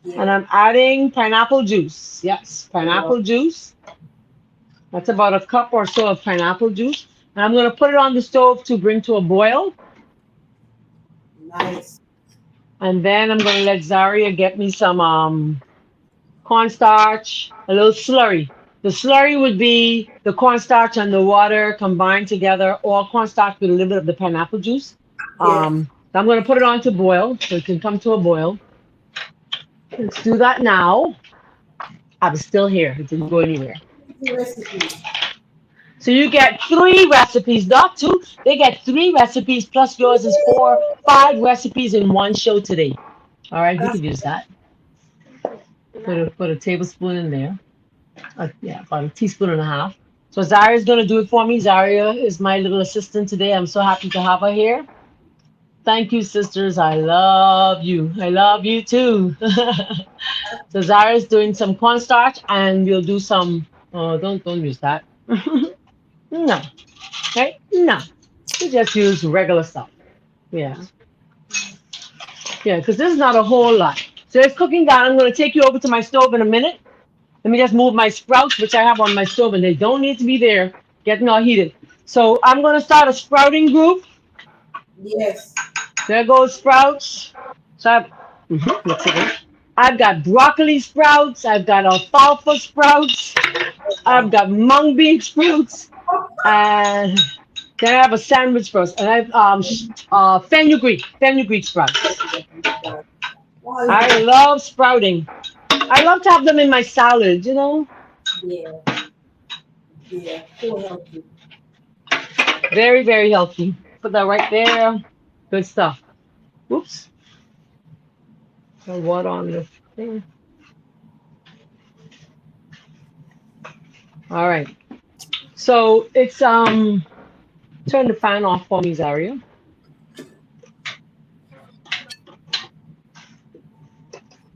Yeah. And Yeah. I'm adding pineapple juice. Yes, Wow. pineapple juice. That's about a cup or so of pineapple juice. And I'm gonna put it on the stove to bring to a boil. Nice. And then I'm gonna let Zaria get me some cornstarch, a little slurry. The slurry would be the cornstarch and the water combined together, or cornstarch with a little bit of the pineapple juice. Yeah. So I'm going to put it on to boil so it can come to a boil. Let's do that now. I'm still here. It didn't go anywhere. The recipe. So you get 3 recipes, not 2. They get 3 recipes plus yours is 4, 5 recipes in one show today. All right, you That's can use that. Put a tablespoon in there. Yeah, about a teaspoon and a half. So Zaria's gonna do it for me. Zaria is my little assistant today. I'm so happy to have her here. Thank you, sisters. I love you. I love you too. So Zaria's doing some cornstarch, and we'll do some. Oh, don't use that. No. Okay. No. We just use regular stuff. Yeah. Yeah. Because this is not a whole lot. So it's cooking down. I'm gonna take you over to my stove in a minute. Let me just move my sprouts, which I have on my stove, and they don't need to be there getting all heated. So I'm gonna start a sprouting group. Yes. There goes sprouts. So let's see. I've got broccoli sprouts. I've got alfalfa sprouts. I've Wow. got mung bean sprouts, and then I have a sandwich sprouts, and I've fenugreek sprouts. Wow. I love sprouting. I love to have them in my salad. Yeah. Yeah. So healthy. Very very healthy. Put that right there. Good stuff. Oops. And what on this thing? All right. So it's turn the fan off for me, Zaria.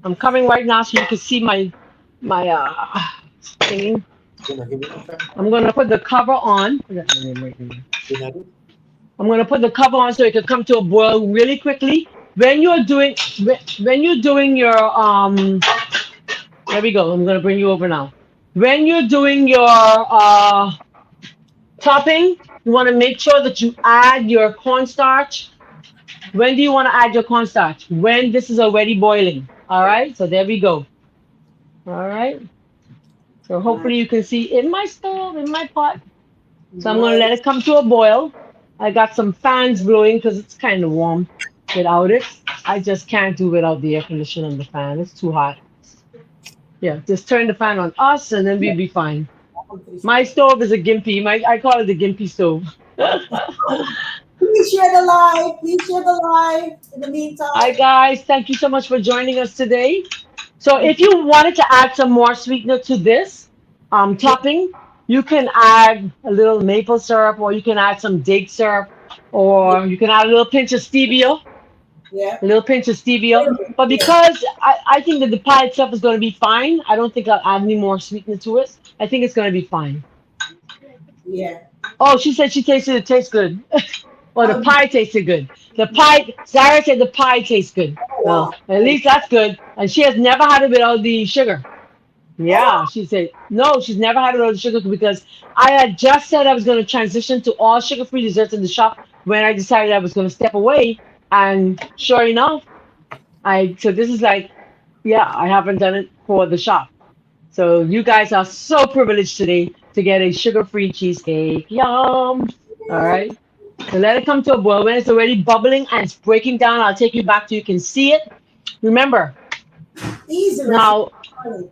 I'm coming right now so you can see my thingy. Gonna give it a try. I'm gonna put the cover on. Gonna I'm gonna put the cover on so it can come to a boil really quickly. When you're doing when you're doing your there we go. I'm gonna bring you over now. When you're doing your topping, you want to make sure that you add your cornstarch. When do you want to add your cornstarch? When this is already boiling. All right. So there we go. All right. So Nice. hopefully you can see in my stove, in my pot. So I'm gonna let Nice. it come to a boil. I got some fans blowing because it's kind of warm without it. I just can't do without the air conditioner and the fan. It's too hot. Yeah, just turn the fan on us and then we'll be fine. My stove is a gimpy. I call it the gimpy stove. Please share the live. Please share the live. In the Hi meantime, guys, thank you so much for joining us today. So if you wanted to add some more sweetener to this yeah, topping, you can add a little maple syrup, or you can add some date syrup, yeah, or you can add a little pinch of stevia, yeah. a little pinch of stevia. But Yeah. because I think that the pie itself is going to be fine, I don't think I'll add any more sweetener to it. I think it's going to be fine. Yeah. Oh, she said she tasted it tastes good. Or the Um, pie tasted good. The pie, Zara said the pie tastes good. oh, Well, wow. at least that's good. And she has never had it without the sugar. Oh, Yeah, she said no, she's never had it without the sugar because I had just said I was going to transition to all sugar-free desserts in the shop when I decided I was going to step away. And sure enough, so this is like, yeah, I haven't done it for the shop. So you guys are so privileged today to get a sugar-free cheesecake. Yum! All right. So let it come to a boil. When it's already bubbling and it's breaking down, I'll take you back so you can see it. Remember, easy recipe. now, Honey.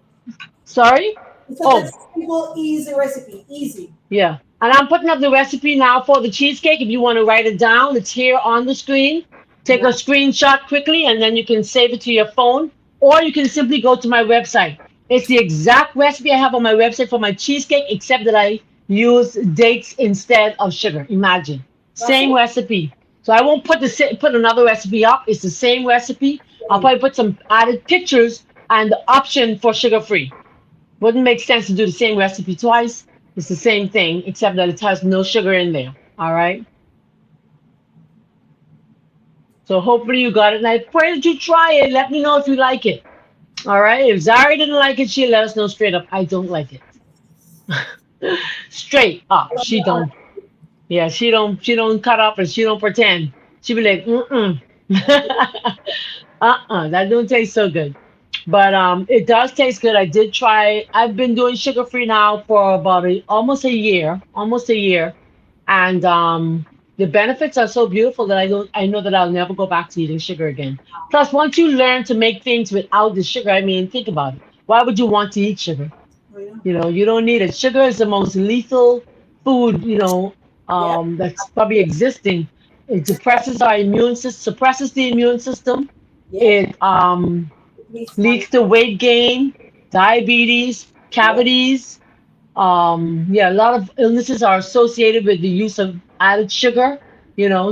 sorry? It's such a Oh, simple, easy recipe. Easy. yeah. And I'm putting up the recipe now for the cheesecake. If you want to write it down, it's here on the screen. Take a Nice. screenshot quickly and then you can save it to your phone, or you can simply go to my website. It's the exact recipe I have on my website for my cheesecake, except that I use dates instead of sugar. Imagine. That's Same it. recipe. So I won't put another recipe up. It's the same recipe. I'll probably put some added pictures and the option for sugar free. Wouldn't make sense to do the same recipe twice. It's the same thing, except that it has no sugar in there. All right. So hopefully you got it. And I pray that you try it. Let me know if you like it. All right. If Zari didn't like it, she'll let us know straight up. I don't like it. Straight up. She don't. Yeah, she don't cut up and she don't pretend. She be like, mm-mm. That don't taste so good. But it does taste good. I did try. I've been doing sugar free now for about almost a year, and the benefits are so beautiful that I know that I'll never go back to eating sugar again. Plus, once you learn to make things without the sugar, I mean, think about it. Why would you want to eat sugar? Oh, yeah. You don't need it. Sugar is the most lethal food, Yeah. that's probably existing. It depresses our immune system, suppresses the immune system. Yeah. It It makes my leads to weight gain, diabetes, yeah. cavities. Yeah, a lot of illnesses are associated with the use of added sugar,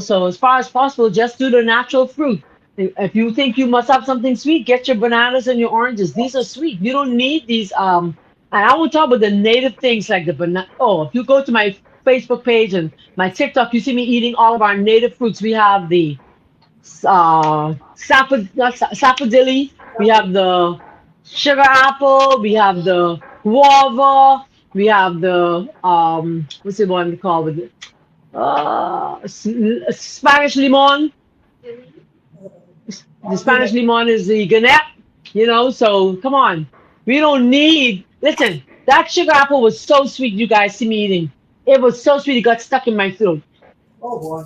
so as far as possible, just do the natural fruit. If you think you must have something sweet, get your bananas and your oranges. These are sweet. You don't need these. And I won't talk about the native things like the banana. Oh, if you go to my Facebook page and my TikTok, you see me eating all of our native fruits. We have the sapodilly. We have the sugar apple. We have the guava. We have the what's the one called with Spanish limon. The Spanish Okay. limon is the ganette, so come on. We don't need, listen, that sugar apple was so sweet, you guys see me eating. It was so sweet, it got stuck in my throat. Oh boy,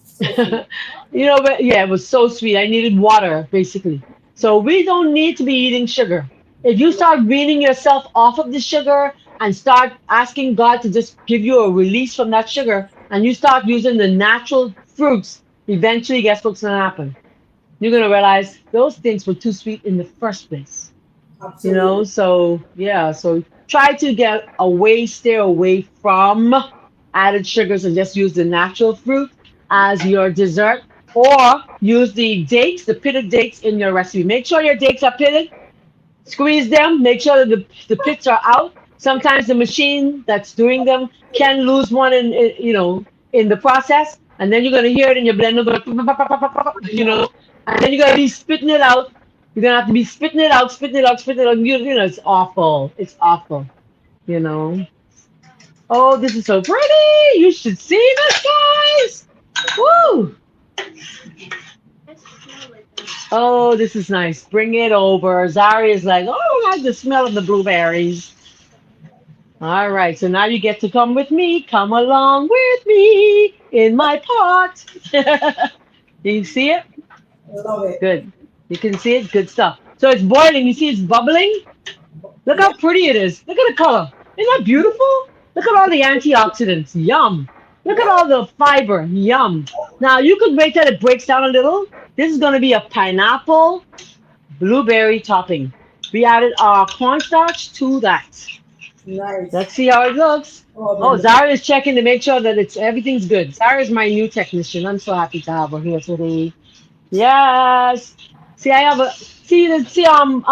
so sweet. But yeah, it was so sweet. I needed water, basically. So we don't need to be eating sugar. If you start weaning yourself off of the sugar and start asking God to just give you a release from that sugar, and you start using the natural fruits, eventually, guess what's going to happen? You're going to realize those things were too sweet in the first place. Absolutely. So yeah, so try to get away, stay away from added sugars and just use the natural fruit as your dessert, or use the dates, the pitted dates in your recipe. Make sure your dates are pitted. Squeeze them. Make sure that the pits are out. Sometimes the machine that's doing them can lose one in the process, and then you're gonna hear it in your blender go, and then you're gonna be spitting it out. You're gonna have to be spitting it out, spitting it out, spitting it out. It's awful. It's awful. You know. Oh, this is so pretty. You should see this, guys. Woo! Oh, this is nice. Bring it over. Zari is like, oh, I like the smell of the blueberries. All right, so now you get to come with me. Come along with me in my pot. Do you see it? Love it. Good. You can see it. Good stuff. So it's boiling. You see it's bubbling? Look Yeah. how pretty it is. Look at the color. Isn't that beautiful? Look at all the antioxidants. Yum. Look at Yeah. all the fiber. Yum. Now you could wait till it breaks down a little. This is going to be a pineapple blueberry topping. We added our cornstarch to that. Nice. Let's see how it looks. Oh, Oh, man. Zara is checking to make sure that everything's good. Zara is my new technician. I'm so happy to have her here today. Yes. See, I have a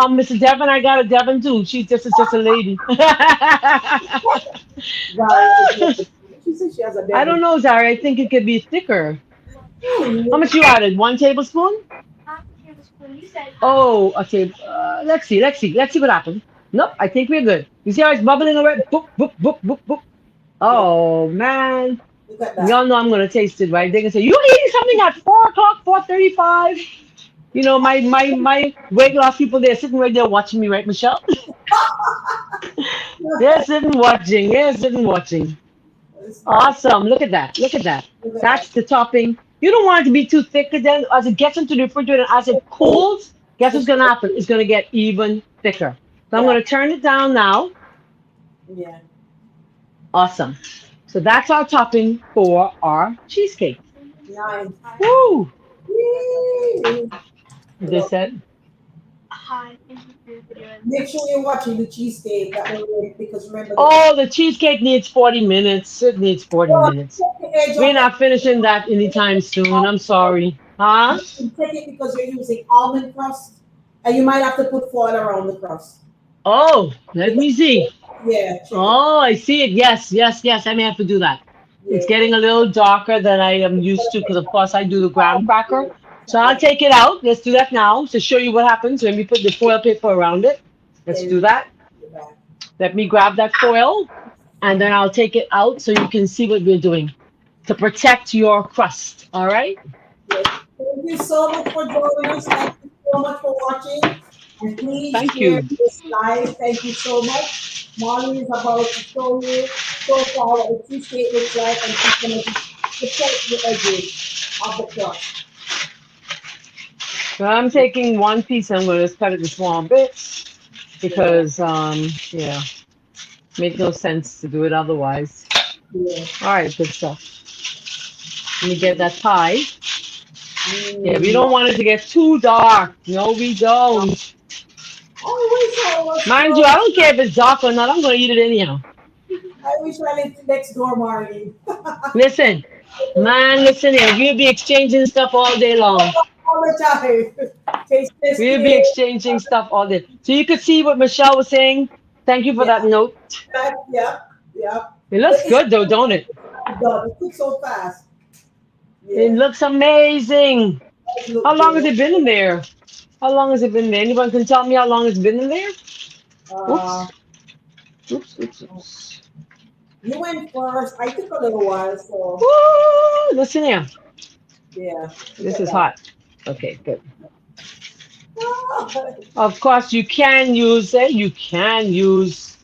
Mr. Devon. I got a Devon too. She's just a lady. Zara is lovely. She said she has a I don't Devon. know, Zara. I think it could be thicker. How Hmm. much you added? 1 tablespoon? Oh, okay. Let's see what happens. Nope, I think we're good. You see how it's bubbling already? Boop, boop, boop, boop, boop. Yeah. Oh man, Look at that. y'all know I'm gonna taste it, right? They're gonna say, "You eating something at 4 o'clock, 4:35?" My weight loss people, they're sitting right there watching me, right, Michelle? They're sitting watching. They're sitting watching. It's nice. Awesome. Look at that. Look at that. Look at that. That's the topping. You don't want it to be too thick because then as it gets into the refrigerator, as it cools, guess what's gonna happen? It's gonna get even thicker. So I'm Yeah. gonna turn it down now. Yeah. Awesome. So that's our topping for our cheesecake. Nice. Woo! Yay. They Love. said, Make sure you're watching the cheesecake. That will work because remember the oh, the cheesecake needs 40 minutes. It needs 40 well, minutes. take the edge We're off not finishing that anytime soon. I'm it. sorry. Huh? You can take it because you're using almond crust, and you might have to put foil around the crust. Oh, let me see. Yeah, check it. Oh, I see it. Yes, yes, yes. I may have to do that. It's Yeah. getting a little darker than I am used to because, of course, I do the graham cracker. So I'll take it out. Let's do that now to show you what happens when we put the foil paper around it. Let's There do you that. go. Let me grab that foil and then I'll take it out so you can see what we're doing to protect your crust. All right? Yes. Thank you so much for joining us. Thank you so much for watching. And please Thank share you. this live. Thank you so much. Molly is about to show you so far what the cheesecake looks like, and she's going to protect the edges of the crust. So I'm taking one piece and I'm going to just cut it in small bits Yeah, because, yeah, make no sense to do it otherwise. yeah. All right, good stuff. Let me get that pie. Yeah, we Mm. don't want it to get too dark. No, we don't. I wish I Mind you, I was. don't care if it's dark or not. I'm going to eat it anyhow. I wish I lived next door, Marty. Listen, man, listen here. We'll be exchanging stuff all day long. All the time. Taste We'll be testing. exchanging stuff all day. So you could see what Michelle was saying. Thank you for Yeah, that note. yeah, yeah. It But looks it's good though, don't it? done. It took so fast. It Yeah, looks amazing. it How looked long has good. it been in there? How long has it been there? Anyone can tell me how long it's been in there? Uh, Oops. Oops, oops, oops. You went first. I took a little while, so Woo! Listen here. yeah. Look This at is that. hot. Okay, good. Ah, Of course, you can use it. You can use.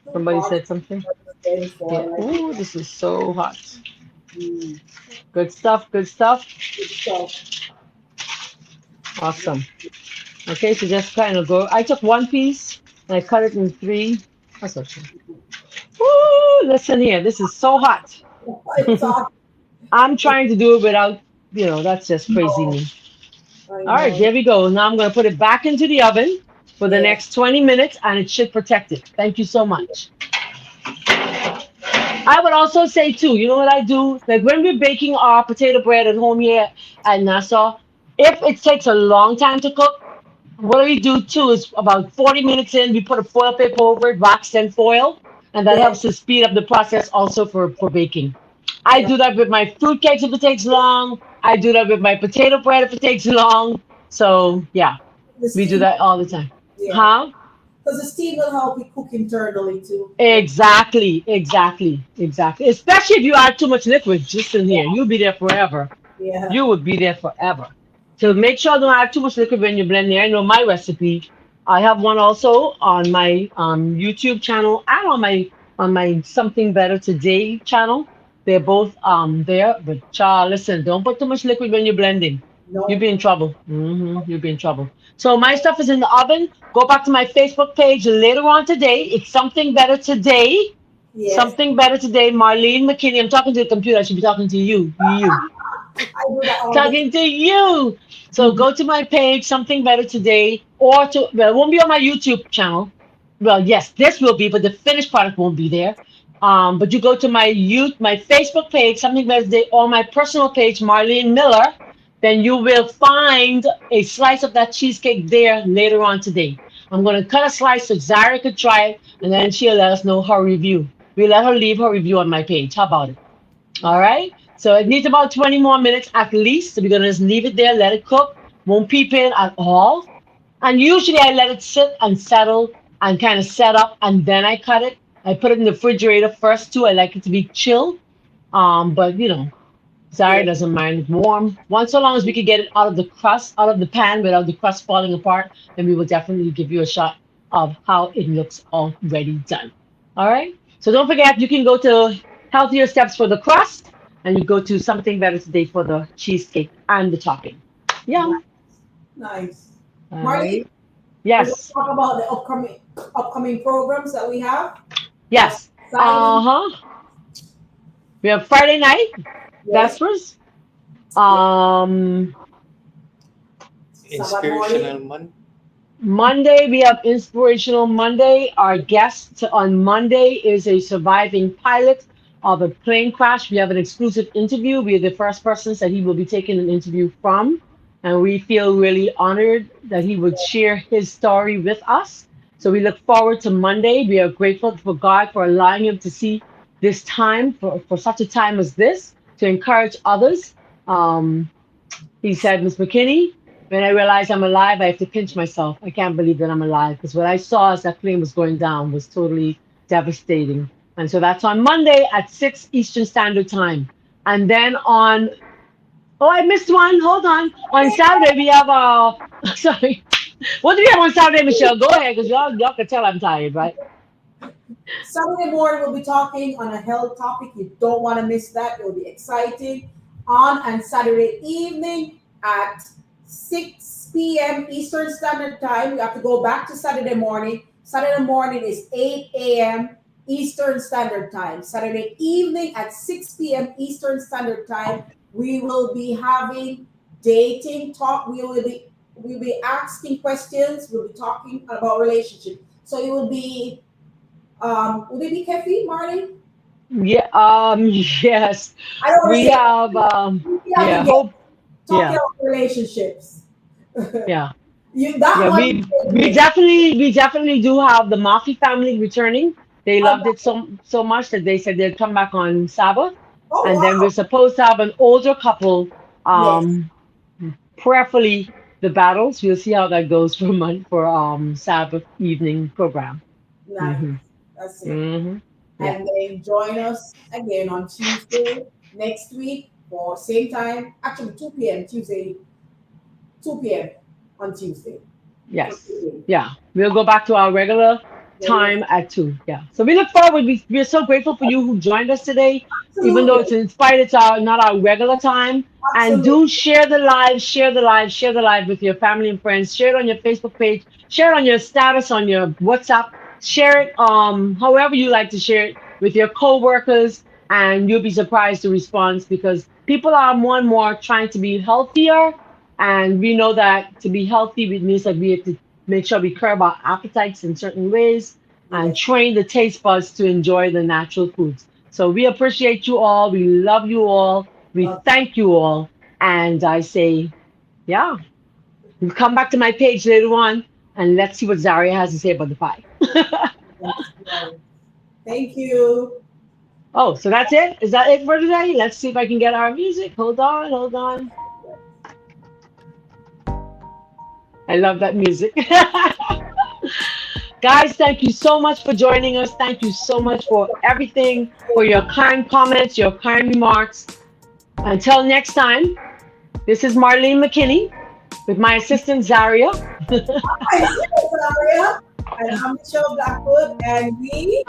too Somebody hot said something. then for Yeah. like Ooh, this is so hot. mm, Good stuff. Good stuff. good stuff. Awesome. Okay, so just kind of go. I took one piece and I cut it in three. That's okay. Woo! Listen here. This is so hot. It's hot. I'm trying to do it without, that's just crazy No, me. I All right, know. there we go. Now I'm going to put it back into the oven for the Yeah. next 20 minutes and it should protect it. Thank you so much. I would also say too, you know what I do? Like when we're baking our potato bread at home here at Nassau, if it takes a long time to cook, what we do too is about 40 minutes in, we put a foil paper over it, wax and foil, and that Yeah. helps to speed up the process also for baking. I Yeah. do that with my fruit cakes if it takes long. I do that with my potato bread if it takes long. So yeah, The we do steam, that all the time. yeah. Huh? Because the steam will help you cook internally too. Yeah. Exactly, exactly, exactly. Especially if you add too much liquid just in here, you'll be there forever. Yeah. You would be there forever. So make sure don't add too much liquid when you're blending. I know my recipe. I have one also on my YouTube channel and on my Something Better Today channel. They're both there. But child, listen, don't put too much liquid when you're blending. You'll No. be in trouble. You'll be in trouble. So my stuff is in the oven. Go back to my Facebook page later on today. It's Something Better Today. Yes. Something Better Today. Marlene McKinney. I'm talking to the computer. I should be talking to you. You. I do that all the Talking to you. So time. go to my page, Something Better Today, or to, well, it won't be on my YouTube channel. Well, yes, this will be, but the finished product won't be there. But you go to my Facebook page, Something Better Today, or my personal page, Marlene Miller, then you will find a slice of that cheesecake there later on today. I'm going to cut a slice so Zara could try it, and then she'll let us know her review. We let her leave her review on my page. How about it? All Nice. right. So it needs about 20 more minutes at least. So we're gonna just leave it there, let it cook. Won't peep in at all. And usually I let it sit and settle and kind of set up, and then I cut it. I put it in the refrigerator first too. I like it to be chill. But Zara Yeah. doesn't mind it warm. Once so long as we can get it out of the crust, out of the pan without the crust falling apart, then we will definitely give you a shot of how it looks already done. All right. So don't forget, you can go to Healthier Steps for the crust, and you go to Something Better Today for the cheesecake and the topping. Nice. Yum. Nice. All Marty, right. we're going to Yes. talk about the upcoming programs that we have. That's Yes. exciting. Uh-huh. We have Friday night, Yes. Vespers. Yes. Um, Sabbath morning. Inspirational Monday. Monday, we have Inspirational Monday. Our guest on Monday is a surviving pilot of a plane crash. We have an exclusive interview. We are the first persons that he will be taking an interview from. And we feel really honored that he would share his story with us. So we look forward to Monday. We are grateful for God for allowing him to see this time, for such a time as this, to encourage others. Um, he said, Miss McKinney, when I realize I'm alive, I have to pinch myself. I can't believe that I'm alive because what I saw as that plane was going down was totally devastating. And so that's on Monday at 6 Eastern Standard Time. And then oh, I missed one. Hold on. On Saturday, we have, sorry. What do we have on Saturday, Michelle? Go ahead because y'all can tell I'm tired, right? Saturday morning, we'll be talking on a health topic. You don't want to miss that. It will be exciting. On and Saturday evening at 6 p.m. Eastern Standard Time. We have to go back to Saturday morning. Saturday morning is 8 a.m. Eastern Standard Time. Saturday evening at 6 p.m. Eastern Standard Time, we will be having dating talk. We'll be asking questions. We'll be talking about relationship. So it will be would it be caffeine, Marty? Yeah, yes. I don't want to We say that. have, We have yeah, to get hope, talking yeah, about relationships. yeah. That Yeah, one we stayed we with. definitely do have the Murphy family returning. They Oh, loved it so much that they said they'd come back on Sabbath, oh and then wow. we're supposed to have an older couple, Yes. prayerfully the battles. We'll see how that goes for Sabbath evening program. Nice. Mm-hmm. That's it. Mm-hmm. Yeah. And then join us again on Tuesday next week for same time. Actually, 2 p.m. Tuesday, 2 p.m. on Tuesday for Yes. today. Yeah. We'll go back to our regular Regular. time at 2. Yeah. So we look forward. We're so grateful for you who joined us today, even though Absolutely. it's in spite it's our not our regular time. And Absolutely. do share the live, share the live, share the live with your family and friends. Share it on your Facebook page. Share it on your status on your WhatsApp. Share it however you like to share it with your coworkers, and you'll be surprised the response because people are more and more trying to be healthier, and we know that to be healthy, it means that we have to make sure we curb our appetites in certain ways and Yes. train the taste buds to enjoy the natural foods. So we appreciate you all. We love you all. We Love. thank you all. And I say, yeah, we'll come back to my page later on and let's see what Zaria has to say about the pie. That's right. Thank you. Oh, so that's it? Is that it for today? Let's see if I can get our music. Hold on, hold on. I love that music. Guys, thank you so much for joining us. Thank you so much for everything, for your kind comments, your kind remarks. Until next time, this is Marlene McKinney with my assistant Zaria. Hi, this is Aria, and I'm Michelle Blackwood, and we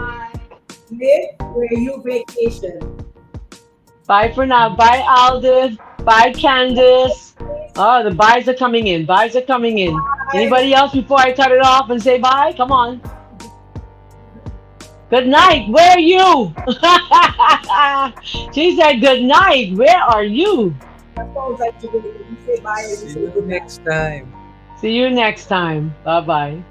live where you vacation. Bye for now. Bye, Aldous. Bye, Candace. Oh, the buys are coming in. Buys are coming in. Bye. Anybody else before I cut it off and say bye? Come on. Good night. Where are you? She said, good night. Where are you? That sounds like today. You say bye and you See say you good night. next time. See you next time. Bye bye.